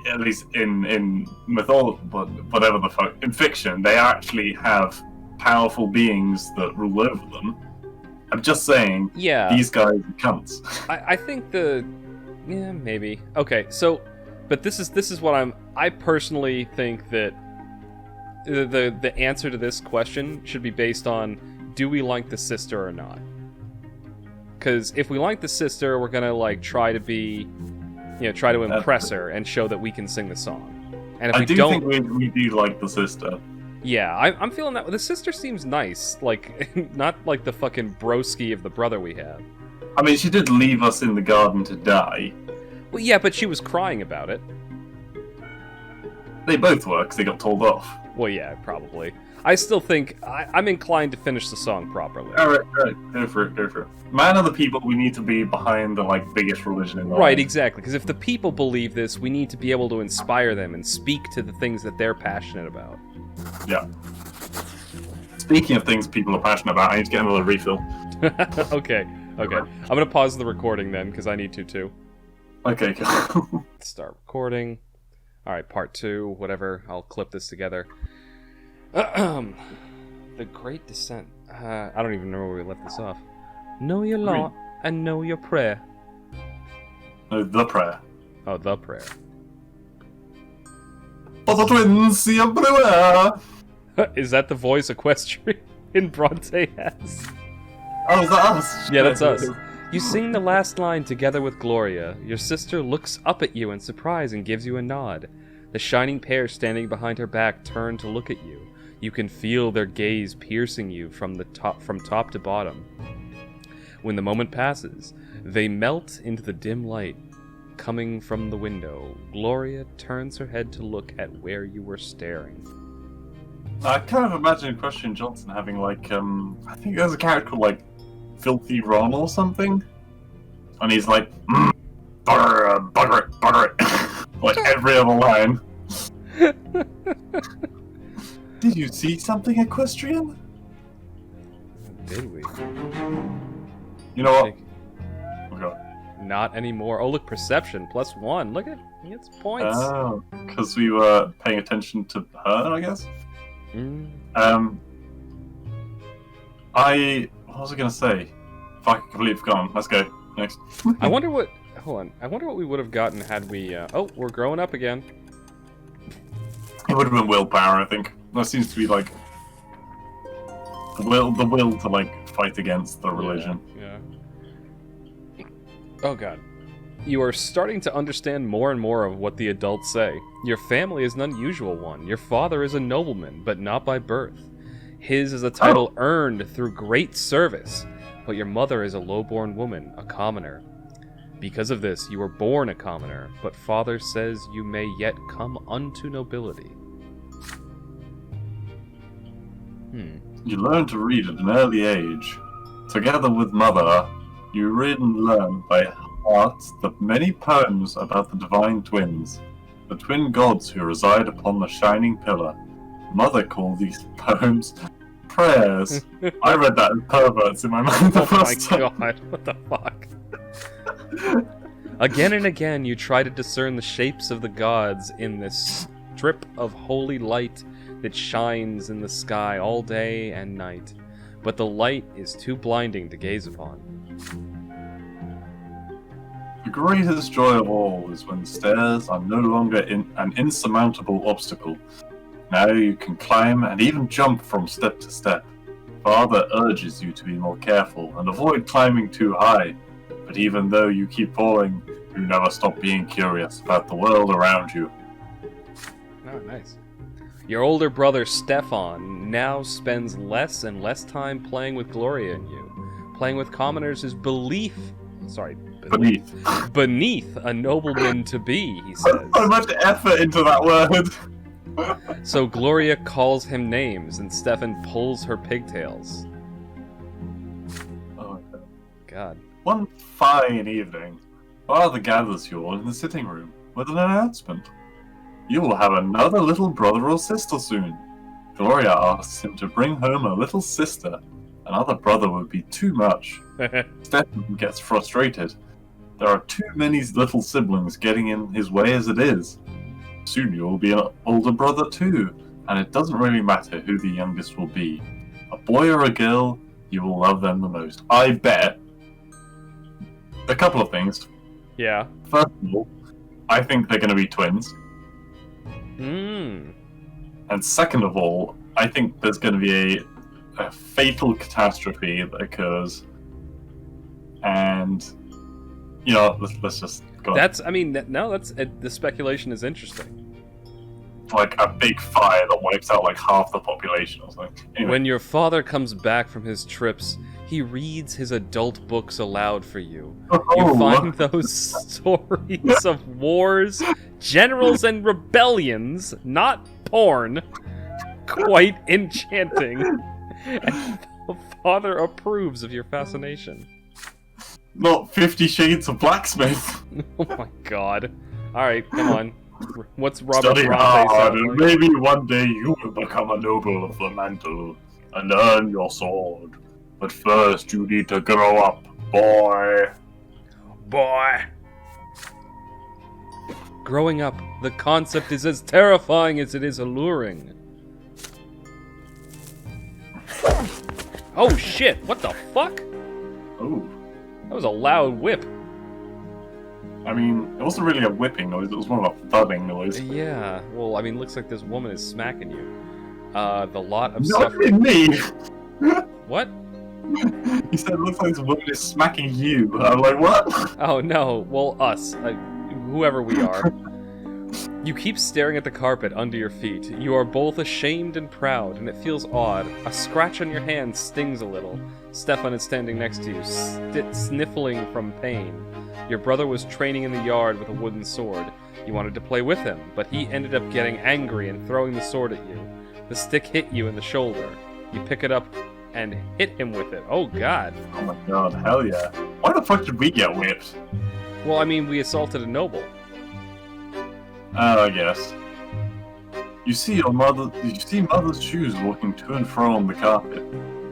At least in mythology, whatever the fuck, in fiction, they actually have powerful beings that rule over them. I'm just saying, Yeah. these guys are cunts. I think yeah, maybe. Okay, so, but this is what I personally think that the answer to this question should be based on, do we like the sister or not? Because if we like the sister, we're gonna like try to be try to impress her and show that we can sing the song. And if I we do don't, think we do like the sister. yeah, I'm feeling that. The sister seems nice, like not like the fucking broski of the brother we have. I mean, she did leave us in the garden to die. Well, yeah, but she was crying about it. They both were, because they got told off. Well, yeah, probably. I still think I'm inclined to finish the song properly. Alright, go for it. Man are the people we need to be behind the, biggest religion in the Right, world. exactly. Because if the people believe this, we need to be able to inspire them and speak to the things that they're passionate about. Yeah. Speaking of things people are passionate about, I need to get another refill. Okay. I'm gonna pause the recording then, because I need to too. Okay, cool. Start recording. Alright, part 2, whatever. I'll clip this together. The Great Descent. I don't even know where we left this off. Know your law and know your prayer. No, the prayer. Oh, the prayer. For the twins, everywhere! Is that the voice Equestrian in Brante has? Oh, is that us? Yeah, that's us. You sing the last line together with Gloria. Your sister looks up at you in surprise and gives you a nod. The shining pair standing behind her back turn to look at you. You can feel their gaze piercing you from top to bottom. When the moment passes, they melt into the dim light coming from the window. Gloria turns her head to look at where you were staring. I kind of imagine Christian Johnson having, I think there's a character called, Filthy Ron or something? And he's like, butter it. Every other line. Did you see something, Equestrian? Did we? You know what? Okay. Not anymore. Oh, look, perception. +1. Look at it's points. Oh, because we were paying attention to her, I guess? What was I going to say? Fuck, I completely forgotten. Let's go. Next. I wonder what... Hold on. I wonder what we would have gotten had we... Oh, we're growing up again. It would have been willpower, I think. That seems to be, the will to, fight against the religion. Yeah. Oh, God. You are starting to understand more and more of what the adults say. Your family is an unusual one. Your father is a nobleman, but not by birth. His is a title earned through great service, but your mother is a low-born woman, a commoner. Because of this, you were born a commoner, but father says you may yet come unto nobility. You learn to read at an early age. Together with mother, you read and learn by heart the many poems about the divine twins, the twin gods who reside upon the shining pillar. Mother called these poems prayers. I read that as perverts in my mind the first time. Oh my god, what the fuck? Again and again you try to discern the shapes of the gods in this strip of holy light that shines in the sky all day and night, but the light is too blinding to gaze upon. The greatest joy of all is when stairs are no longer an insurmountable obstacle. Now you can climb and even jump from step to step. Father urges you to be more careful and avoid climbing too high, but even though you keep falling, you never stop being curious about the world around you. Oh, nice. Your older brother Stefan now spends less and less time playing with Gloria and you. Playing with commoners is beneath a nobleman to be, he says. So much effort into that word. So Gloria calls him names and Stefan pulls her pigtails. Oh, God. one fine evening, Father gathers you all in the sitting room with an announcement. You will have another little brother or sister soon. Gloria asks him to bring home a little sister. Another brother would be too much. Stefan gets frustrated. There are too many little siblings getting in his way as it is. Soon you will be an older brother too, and it doesn't really matter who the youngest will be. A boy or a girl, you will love them the most. I bet. A couple of things. Yeah. First of all, I think they're going to be twins. Hmm. And second of all, I think there's going to be a fatal catastrophe that occurs. And, let's just Go on. That's, I mean, the speculation is interesting. Like a big fire that wipes out like half the population or something. Anyway. When your father comes back from his trips, he reads his adult books aloud for you. You find those stories of wars, generals, and rebellions, not porn, quite enchanting. And the father approves of your fascination. Not 50 Shades of Blacksmith. Oh my god. Alright, come on. What's Robert Study Brante hard, sound and like? maybe one day you will become a noble of the mantle and earn your sword. But first, you need to grow up, boy. Boy! Growing up, the concept is as terrifying as it is alluring. Oh shit, what the fuck? Oh, That was a loud whip. I mean, it wasn't really a whipping noise, it was more of a thudding noise. Yeah, well, I mean, looks like this woman is smacking you. The lot of Not suffering. me! What? He said, it looks like this woman is smacking you. I'm like, what? Oh no, well, us. Whoever we are. You keep staring at the carpet under your feet. You are both ashamed and proud, and it feels odd. A scratch on your hand stings a little. Stefan is standing next to you, sniffling from pain. Your brother was training in the yard with a wooden sword. You wanted to play with him, but he ended up getting angry and throwing the sword at you. The stick hit you in the shoulder. You pick it up and hit him with it. Oh god. Oh my god, hell yeah. Why the fuck did we get whipped? Well, I mean, we assaulted a noble. Oh, I guess. You see mother's shoes walking to and fro on the carpet.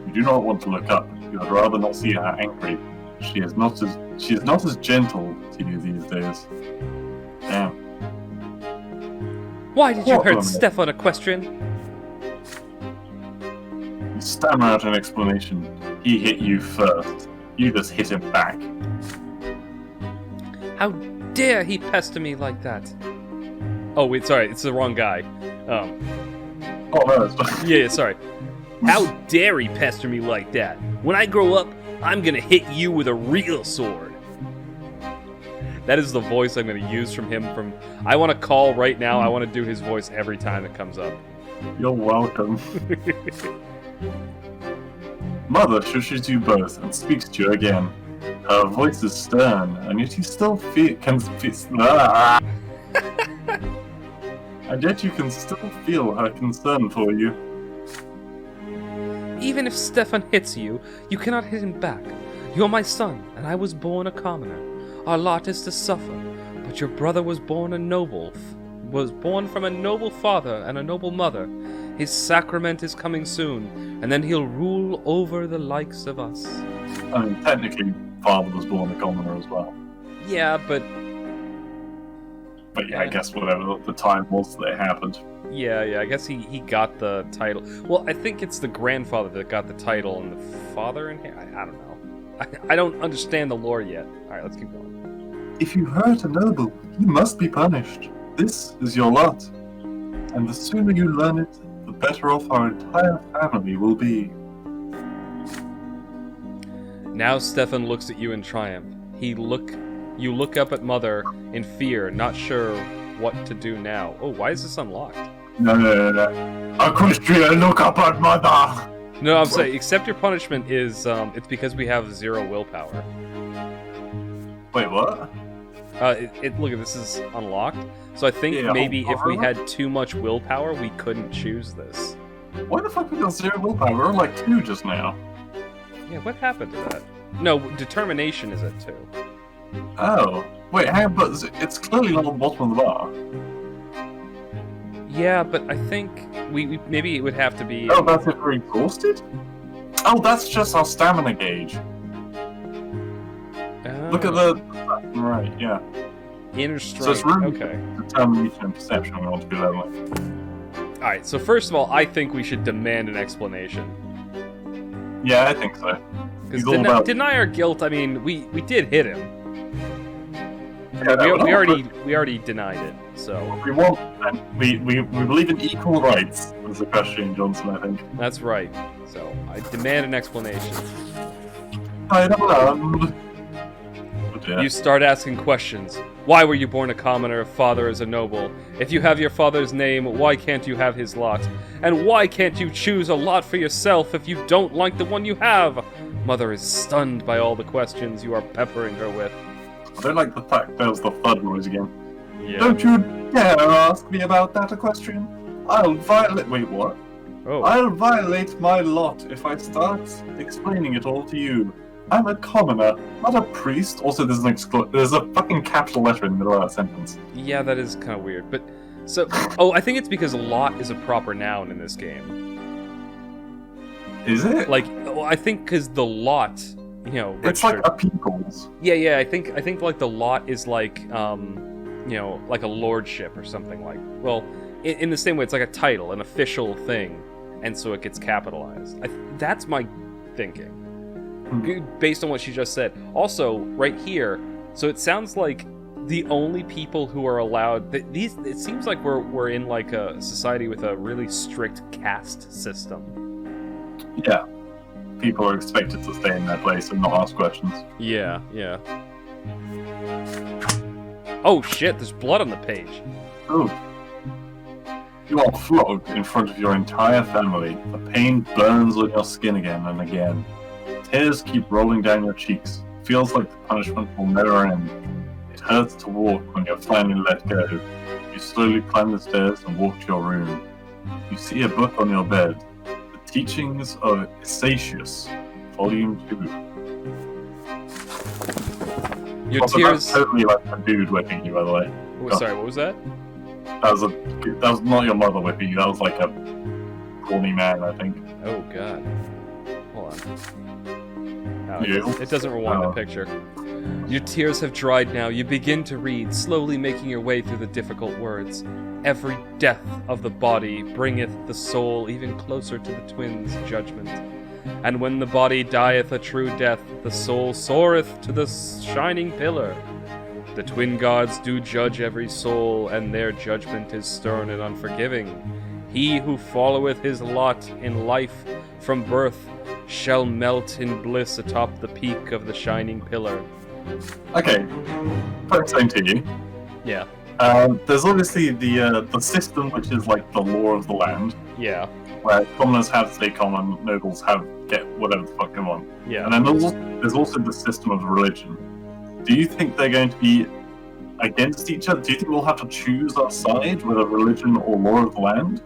You do not want to look up. You would rather not see her angry. She is not as gentle to you these days. Damn. Why did you What hurt woman? Stefan, equestrian? You stammer out an explanation. He hit you first. You just hit him back. How dare he pester me like that? Oh, wait, sorry, it's the wrong guy. Oh no, it's Yeah, sorry. How dare he pester me like that? When I grow up, I'm gonna hit you with a real sword. That is the voice I'm gonna use from him from... I want to call right now, I want to do his voice every time it comes up. You're welcome. Mother shushes you both and speaks to you again. Her voice is stern, and yet you still and yet you can still feel her concern for you. Even if Stefan hits you, you cannot hit him back. You're my son, and I was born a commoner. Our lot is to suffer, but your brother was born from a noble father and a noble mother. His sacrament is coming soon, and then he'll rule over the likes of us. I mean, technically, father was born a commoner as well. Yeah, but But yeah, I guess whatever the time was that it happened. yeah, I guess he got the title. Well, I think it's the grandfather that got the title, and the father in here. I don't know. I don't understand the lore yet. All right, let's keep going. If you hurt a noble, he must be punished. This is your lot. And the sooner you learn it, the better off our entire family will be. Now Stefan looks at you in triumph. You look up at Mother in fear, not sure what to do now. Oh, why is this unlocked? No. Equestrian, look up at mother! No, I'm saying, except your punishment is, it's because we have 0 willpower. Wait, what? Look at this is unlocked. So I think Yeah, maybe if we hold on. had too much willpower, we couldn't choose this. Why the fuck we got 0 willpower? We're like 2 just now. Yeah, what happened to that? No, determination is at 2. Oh. Wait, hang on, but it's clearly not on the bottom of the bar. Yeah, but I think we maybe it would have to be. Oh, that's if we're exhausted? Oh, that's just our stamina gauge. Look at the... Right, yeah. Inner So it's strength. really Okay. determination and perception we want to be leveling. Alright, so first of all, I think we should demand an explanation. Yeah, I think so. Because He's all about- deny our guilt, I mean, we did hit him. Yeah, we no, already denied it, so We want, and we believe in equal rights, was the question, Johnson, I think. that's right. So I demand an explanation. Thailand! But dear. You start asking questions. Why were you born a commoner if father is a noble? If you have your father's name, why can't you have his lot? And why can't you choose a lot for yourself if you don't like the one you have? Mother is stunned by all the questions you are peppering her with. I don't like the fact there's the thud noise again. Yeah. Don't you dare ask me about that equestrian. I'll violate. Wait, what? Oh. I'll violate my lot if I start explaining it all to you. I'm a commoner, not a priest. Also, there's a fucking capital letter in the middle of that sentence. Yeah, that is kind of weird. But, so... Oh, I think it's because lot is a proper noun in this game. Is it? Like, well, I think because the lot, you know... It's like a people's. Yeah, I think like the lot is like, you know, like a lordship or something like... Well, in the same way, it's like a title, an official thing, and so it gets capitalized. That's my thinking. Based on what she just said. Also, right here, so it sounds like the only people who are allowed... It seems like we're in like a society with a really strict caste system. Yeah. People are expected to stay in their place and not ask questions. Yeah. Oh shit, there's blood on the page. Ooh. You are flogged in front of your entire family. The pain burns on your skin again and again. Tears keep rolling down your cheeks. Feels like the punishment will never end. It hurts to walk when you're finally let go. You slowly climb the stairs and walk to your room. You see a book on your bed. The Teachings of Isacius, Volume 2. Your Also, tears... that's totally like a dude whipping you, by the way. Oh, sorry, what was that? That was not your mother whipping you. That was like a horny man, I think. Oh god. Hold on. No, You? it doesn't rewind the Oh. picture. Your tears have dried now. You begin to read, slowly making your way through the difficult words. Every death of the body bringeth the soul even closer to the twins' judgment. And when the body dieth a true death, the soul soareth to the shining pillar. The twin gods do judge every soul, and their judgment is stern and unforgiving. He who followeth his lot in life from birth shall melt in bliss atop the peak of the shining pillar. Okay, put something to you. Yeah. There's obviously the system, which is like the law of the land, Yeah. where commoners have to stay common, nobles get whatever the fuck they want. Yeah. And then there's also the system of religion. Do you think they're going to be against each other? Do you think we'll have to choose our side, whether religion or law of the land?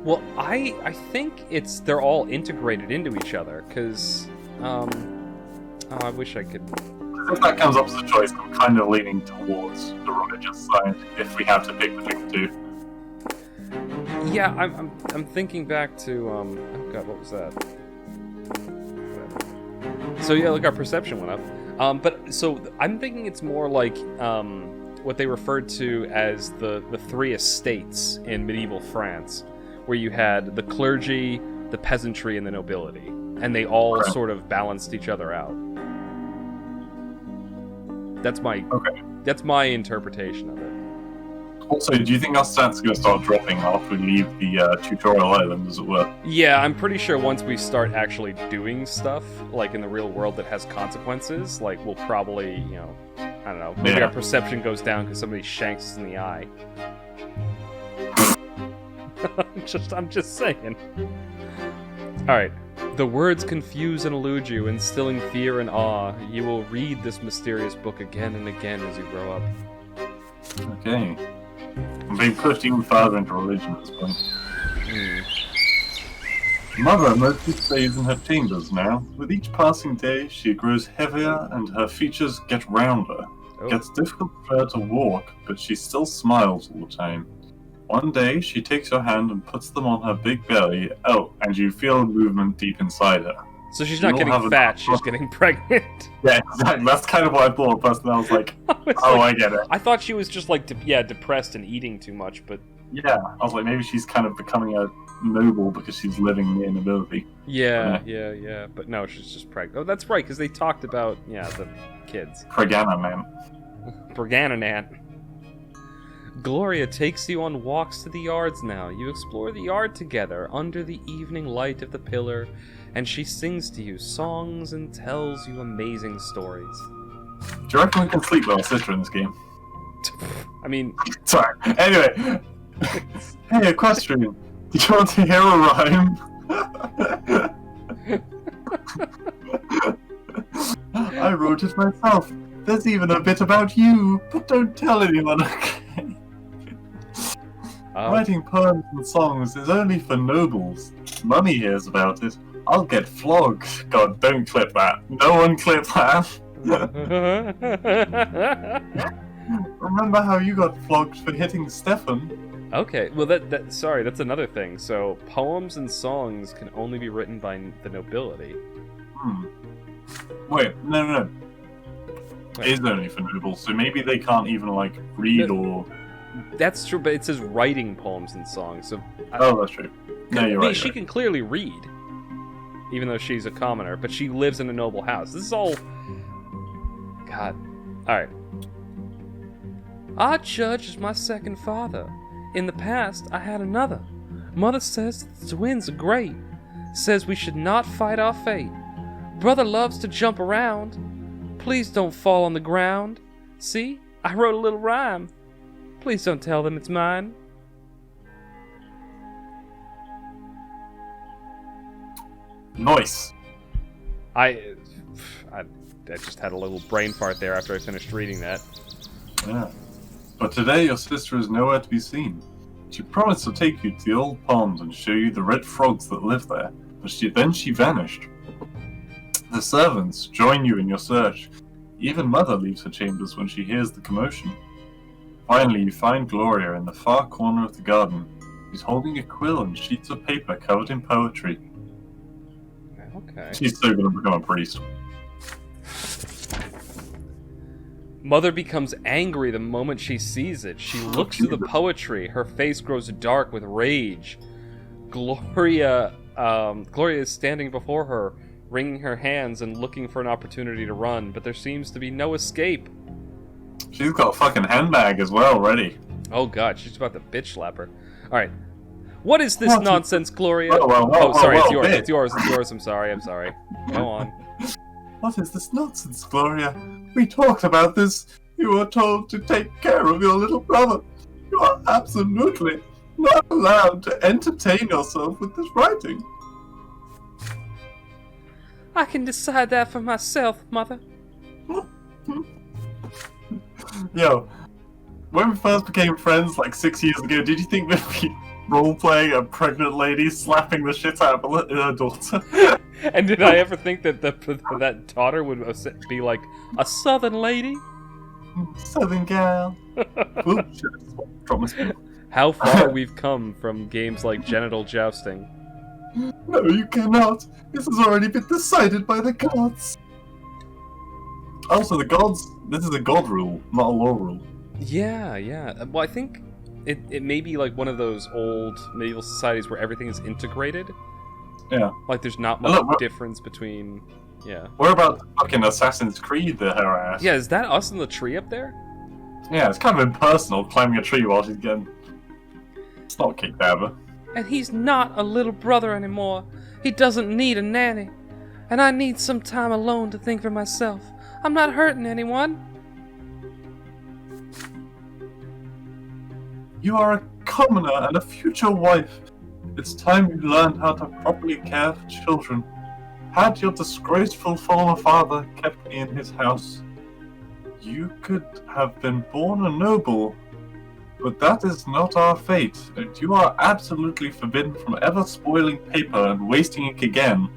Well, I think they're all integrated into each other, because, oh, I wish I could... If that comes up as a choice, I'm kind of leaning towards the religious side, if we have to pick between the two. Yeah, I'm thinking back to, oh god, what was that? Whatever. So yeah, like our perception went up. But, so, I'm thinking it's more like, what they referred to as the three estates in medieval France, where you had the clergy, the peasantry, and the nobility, and they all sort of balanced each other out. That's my interpretation of it. Also, do you think our stats are going to start dropping after we leave the tutorial island, as it were? Yeah, I'm pretty sure once we start actually doing stuff, like in the real world that has consequences, like we'll probably, you know, I don't know, maybe our perception goes down because somebody shanks us in the eye. I'm just saying. Alright. The words confuse and elude you, instilling fear and awe. You will read this mysterious book again and again as you grow up. Okay. I'm being pushed even further into religion at this point. Mother mostly stays in her chambers now. With each passing day, she grows heavier and her features get rounder. Oh. It gets difficult for her to walk, but she still smiles all the time. One day, she takes your hand and puts them on her big belly. Oh, and you feel a movement deep inside her. So she's not getting fat, she's getting pregnant. Yeah, exactly. That's kind of what I thought first, and I was like, I get it. I thought she was just like, depressed and eating too much, but... Yeah, I was like, maybe she's kind of becoming a noble because she's living near nobility. Yeah, but no, she's just pregnant. Oh, that's right, because they talked about, the kids. Pregana, man. Pregananat. Gloria takes you on walks to the yards now. You explore the yard together under the evening light of the pillar, and she sings to you songs and tells you amazing stories. Do you reckon we can sleep with our sister in this game? I mean, Sorry. Anyway. Hey, equestrian. Do you want to hear a rhyme? I wrote it myself. There's even a bit about you, but don't tell anyone, okay? Writing poems and songs is only for nobles. Mummy hears about it. I'll get flogged. God, don't clip that. No one clip that. Remember how you got flogged for hitting Stefan? Okay, well sorry, that's another thing. So poems and songs can only be written by the nobility. Wait, no. Wait. It is only for nobles, so maybe they can't even like read or. That's true, but it says writing poems and songs. So Oh, that's true. No, you're right. She can clearly read, even though she's a commoner, but she lives in a noble house. This is all. God. All right. Our judge is my second father. In the past, I had another. Mother says the twins are great. Says we should not fight our fate. Brother loves to jump around. Please don't fall on the ground. See, I wrote a little rhyme. Please don't tell them it's mine. Nice. I just had a little brain fart there after I finished reading that. Yeah. But today your sister is nowhere to be seen. She promised to take you to the old pond and show you the red frogs that live there, but then she vanished. The servants join you in your search. Even Mother leaves her chambers when she hears the commotion. Finally, you find Gloria in the far corner of the garden. She's holding a quill and sheets of paper covered in poetry. Okay. She's so going to become a priest. Mother becomes angry the moment she sees it. She looks at the poetry. Her face grows dark with rage. Gloria is standing before her, wringing her hands and looking for an opportunity to run, but there seems to be no escape. She's got a fucking handbag as well, ready. Oh god, she's about to bitch slap her. Alright. What is this nonsense, Gloria? Sorry, it's yours. It's yours. I'm sorry. Go on. What is this nonsense, Gloria? We talked about this. You were told to take care of your little brother. You are absolutely not allowed to entertain yourself with this writing. I can decide that for myself, Mother. Yo, when we first became friends like 6 years ago, did you think we'd be role-playing a pregnant lady slapping the shit out of her daughter? And did I ever think that that daughter would be like a southern lady? Southern gal. Ooh, shit. Drop my spoon. How far we've come from games like genital jousting. No, you cannot. This has already been decided by the gods. Also, the gods. This is a god rule, not a law rule. Yeah. Well, I think it may be like one of those old medieval societies where everything is integrated. Yeah. Like there's not much difference between. Yeah. What about fucking Assassin's Creed, her ass? Yeah, is that us in the tree up there? Yeah, it's kind of impersonal climbing a tree while she's getting. It's not kicked out of her. And he's not a little brother anymore. He doesn't need a nanny. And I need some time alone to think for myself. I'm not hurting anyone. You are a commoner and a future wife. It's time you learned how to properly care for children. Had your disgraceful former father kept me in his house, you could have been born a noble. But that is not our fate, and you are absolutely forbidden from ever spoiling paper and wasting ink again.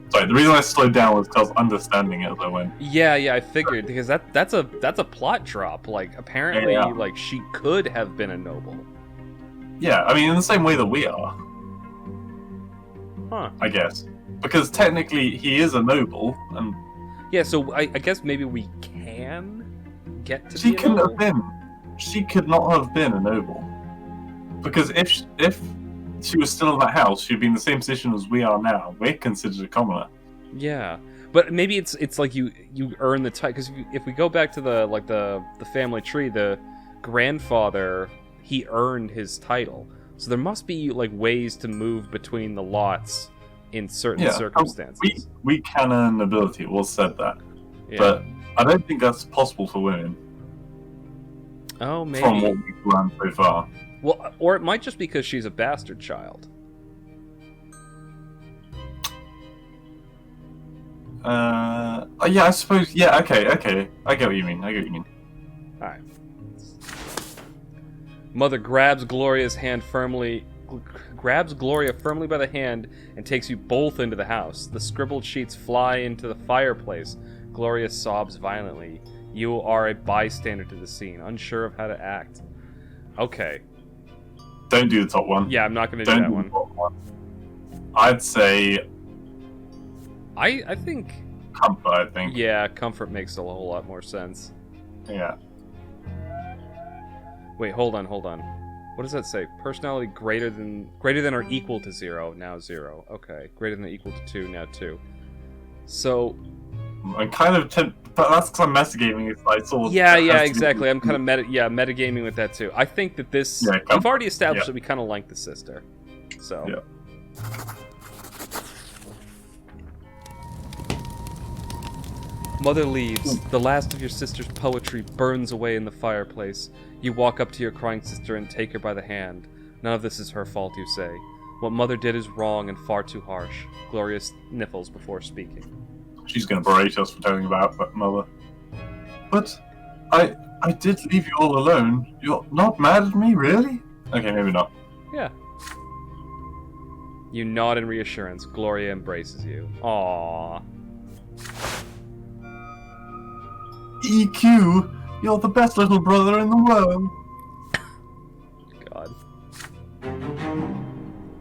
Sorry, the reason I slowed down was because I was understanding it as I went. Yeah, I figured, because that's a plot drop. Like, apparently, like, she could have been a noble. Yeah, I mean, in the same way that we are. Huh. I guess. Because technically, he is a noble, and... Yeah, so I guess maybe we can get to She be a couldn't noble? have been. She could not have been a noble. Because if she was still in that house, she'd be in the same position as we are now. We're considered a commoner. Yeah, but maybe it's like you earn the title, because if we go back to the family tree, the grandfather, he earned his title. So there must be like ways to move between the lots in certain circumstances. We can earn nobility. We'll said that. Yeah. But I don't think that's possible for women, Oh, maybe. from what we've learned so far. Well, or it might just be because she's a bastard child. Yeah, I suppose. Yeah, okay. I get what you mean. Alright. Mother grabs Gloria firmly by the hand and takes you both into the house. The scribbled sheets fly into the fireplace. Gloria sobs violently. You are a bystander to the scene, unsure of how to act. Okay. Don't do the top one. Yeah, I'm not going to do Don't that do one. the top one. I'd say I think... comfort, I think. Yeah, comfort makes a whole lot more sense. Yeah. Wait, hold on. What does that say? Personality greater than or equal to 0, now 0. Okay, greater than or equal to 2, now 2. So... I'm kind of but that's because I'm metagaming. It's like sort of... Yeah, exactly. I'm kind of metagaming with that too. I think that this... Yeah, we've already established that we kind of like the sister. So... Yeah. Mother leaves. The last of your sister's poetry burns away in the fireplace. You walk up to your crying sister and take her by the hand. None of this is her fault, you say. What Mother did is wrong and far too harsh. Gloria sniffles before speaking. She's going to berate us for telling about that, Mother. But I did leave you all alone. You're not mad at me, really? Okay, maybe not. Yeah. You nod in reassurance. Gloria embraces you. Aww. EQ, you're the best little brother in the world. God.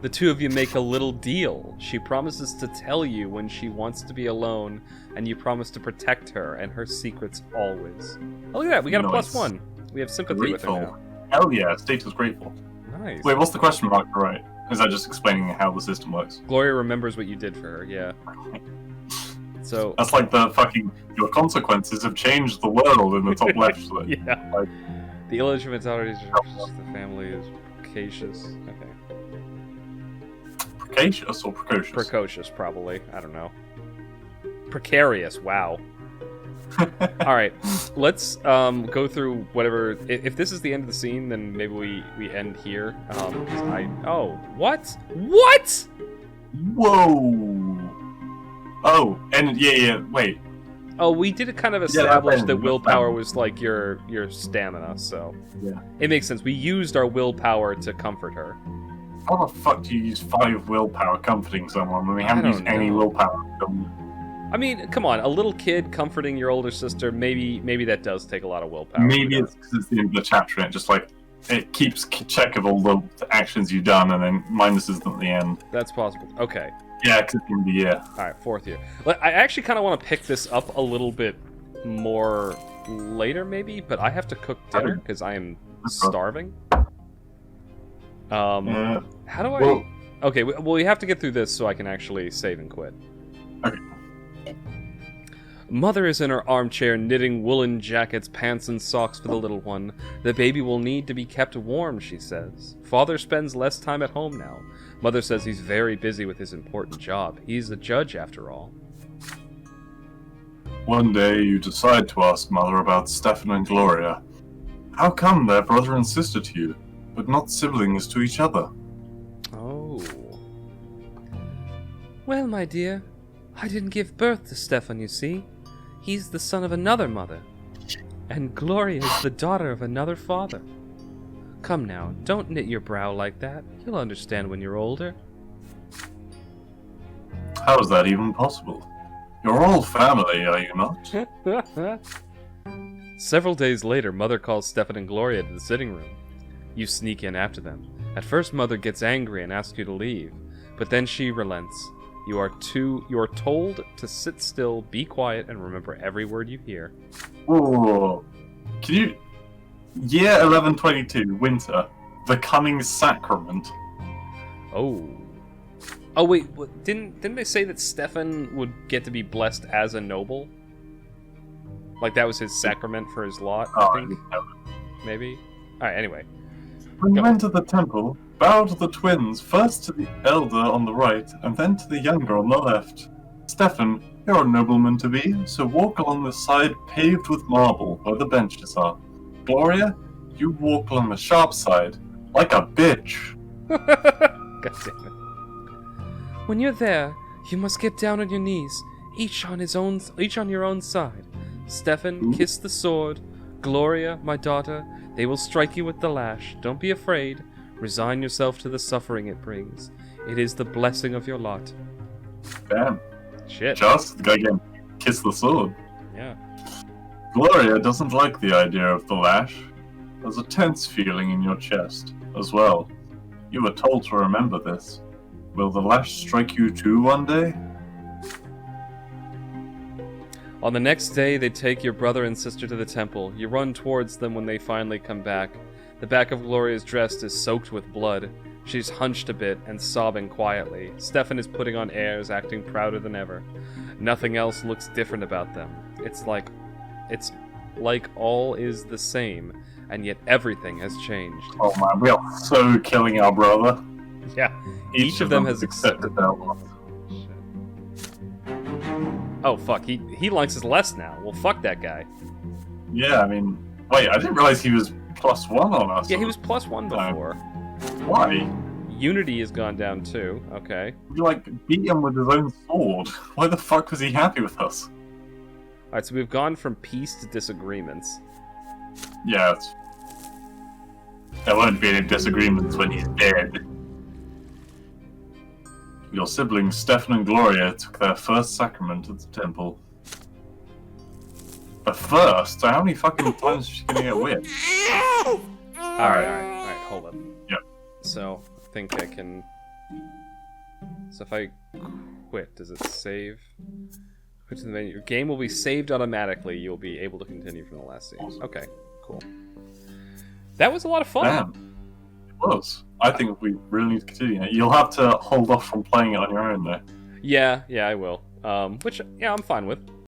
The two of you make a little deal. She promises to tell you when she wants to be alone, and you promise to protect her and her secrets always. Oh, look at that. We got a Nice. +1. We have sympathy with her Grateful. now. Hell yeah, status grateful. Nice. Wait, what's the question mark, right? Is that just explaining how the system works? Gloria remembers what you did for her, yeah. So... That's like the fucking, your consequences have changed the world in the top left. So, yeah. like, The illegitimate the family is precocious. Okay. Precocious or precocious? Precocious, probably. I don't know. Precarious, wow. Alright, let's go through whatever... If this is the end of the scene, then maybe we end here. Oh, what? What?! Whoa! Oh, and wait. Oh, we did kind of establish that ended. willpower was like your stamina, so... Yeah. It makes sense. We used our willpower to comfort her. How the fuck do you use 5 willpower comforting someone when we haven't don't used any know. willpower? I mean, come on, a little kid comforting your older sister, maybe that does take a lot of willpower. Maybe it's because it's the end of the chapter and it just like, it keeps check of all the actions you've done and then minuses them at the end. That's possible. Okay. Yeah, because it's in the year. Alright, 4th year. I actually kind of want to pick this up a little bit more later, maybe, but I have to cook dinner because I am starving. How do I... Well- Okay, well, we have to get through this so I can actually save and quit. Okay. Mother is in her armchair knitting woolen jackets, pants, and socks for the little one. The baby will need to be kept warm, she says. Father spends less time at home now. Mother says he's very busy with his important job. He's a judge, after all. One day you decide to ask Mother about Stefan and Gloria. How come they're brother and sister to you, but not siblings to each other? Oh. Well, my dear, I didn't give birth to Stefan, you see. He's the son of another mother. And Gloria is the daughter of another father. Come now, don't knit your brow like that. You'll understand when you're older. How is that even possible? You're all family, are you not? Several days later, Mother calls Stefan and Gloria to the sitting room. You sneak in after them. At first, Mother gets angry and asks you to leave, but then she relents. You are told to sit still, be quiet, and remember every word you hear. Whoa. Can you... Year 1122, winter. The coming sacrament. Oh. Oh wait, didn't they say that Stefan would get to be blessed as a noble? Like that was his sacrament for his lot, I think? Maybe? Alright, anyway. When you enter the temple, bow to the twins, first to the elder on the right, and then to the younger on the left. Stefan, You're a nobleman to be, so walk along the side paved with marble where the benches are. Gloria, you walk along the sharp side, like a bitch. God damn it. When you're there, you must get down on your knees, each on your own side. Stefan, kiss the sword. Gloria, my daughter, they will strike you with the lash. Don't be afraid. Resign yourself to the suffering it brings. It is the blessing of your lot. Damn. Shit. Just again, kiss the sword. Yeah. Gloria doesn't like the idea of the lash. There's a tense feeling in your chest, as well. You were told to remember this. Will the lash strike you too one day? On the next day, they take your brother and sister to the temple. You run towards them when they finally come back. The back of Gloria's dress is soaked with blood. She's hunched a bit and sobbing quietly. Stefan is putting on airs, acting prouder than ever. Nothing else looks different about them. It's like all is the same, and yet everything has changed. Oh man, we are so killing our brother. Yeah, each of them has accepted that one. Oh fuck, he likes us less now. Well, fuck that guy. Yeah, I mean, wait, I didn't realize he was +1 on us. Yeah, he was +1 before. Why? Unity has gone down too. Okay. You beat him with his own sword. Why the fuck was he happy with us? Alright, so we've gone from peace to disagreements. Yeah, there won't be any disagreements when he's dead. Your siblings Stefan and Gloria took their first sacrament at the temple. The first? So how many fucking times is she gonna get whipped? Alright, hold up. Yep. So, I think I can... So if I quit, does it save? Quit to the menu. Your game will be saved automatically. You'll be able to continue from the last scene. Awesome. Okay, cool. That was a lot of fun. Damn. It was. I think we really need to continue. You'll have to hold off from playing it on your own, though. Yeah, I will. Which, yeah, I'm fine with.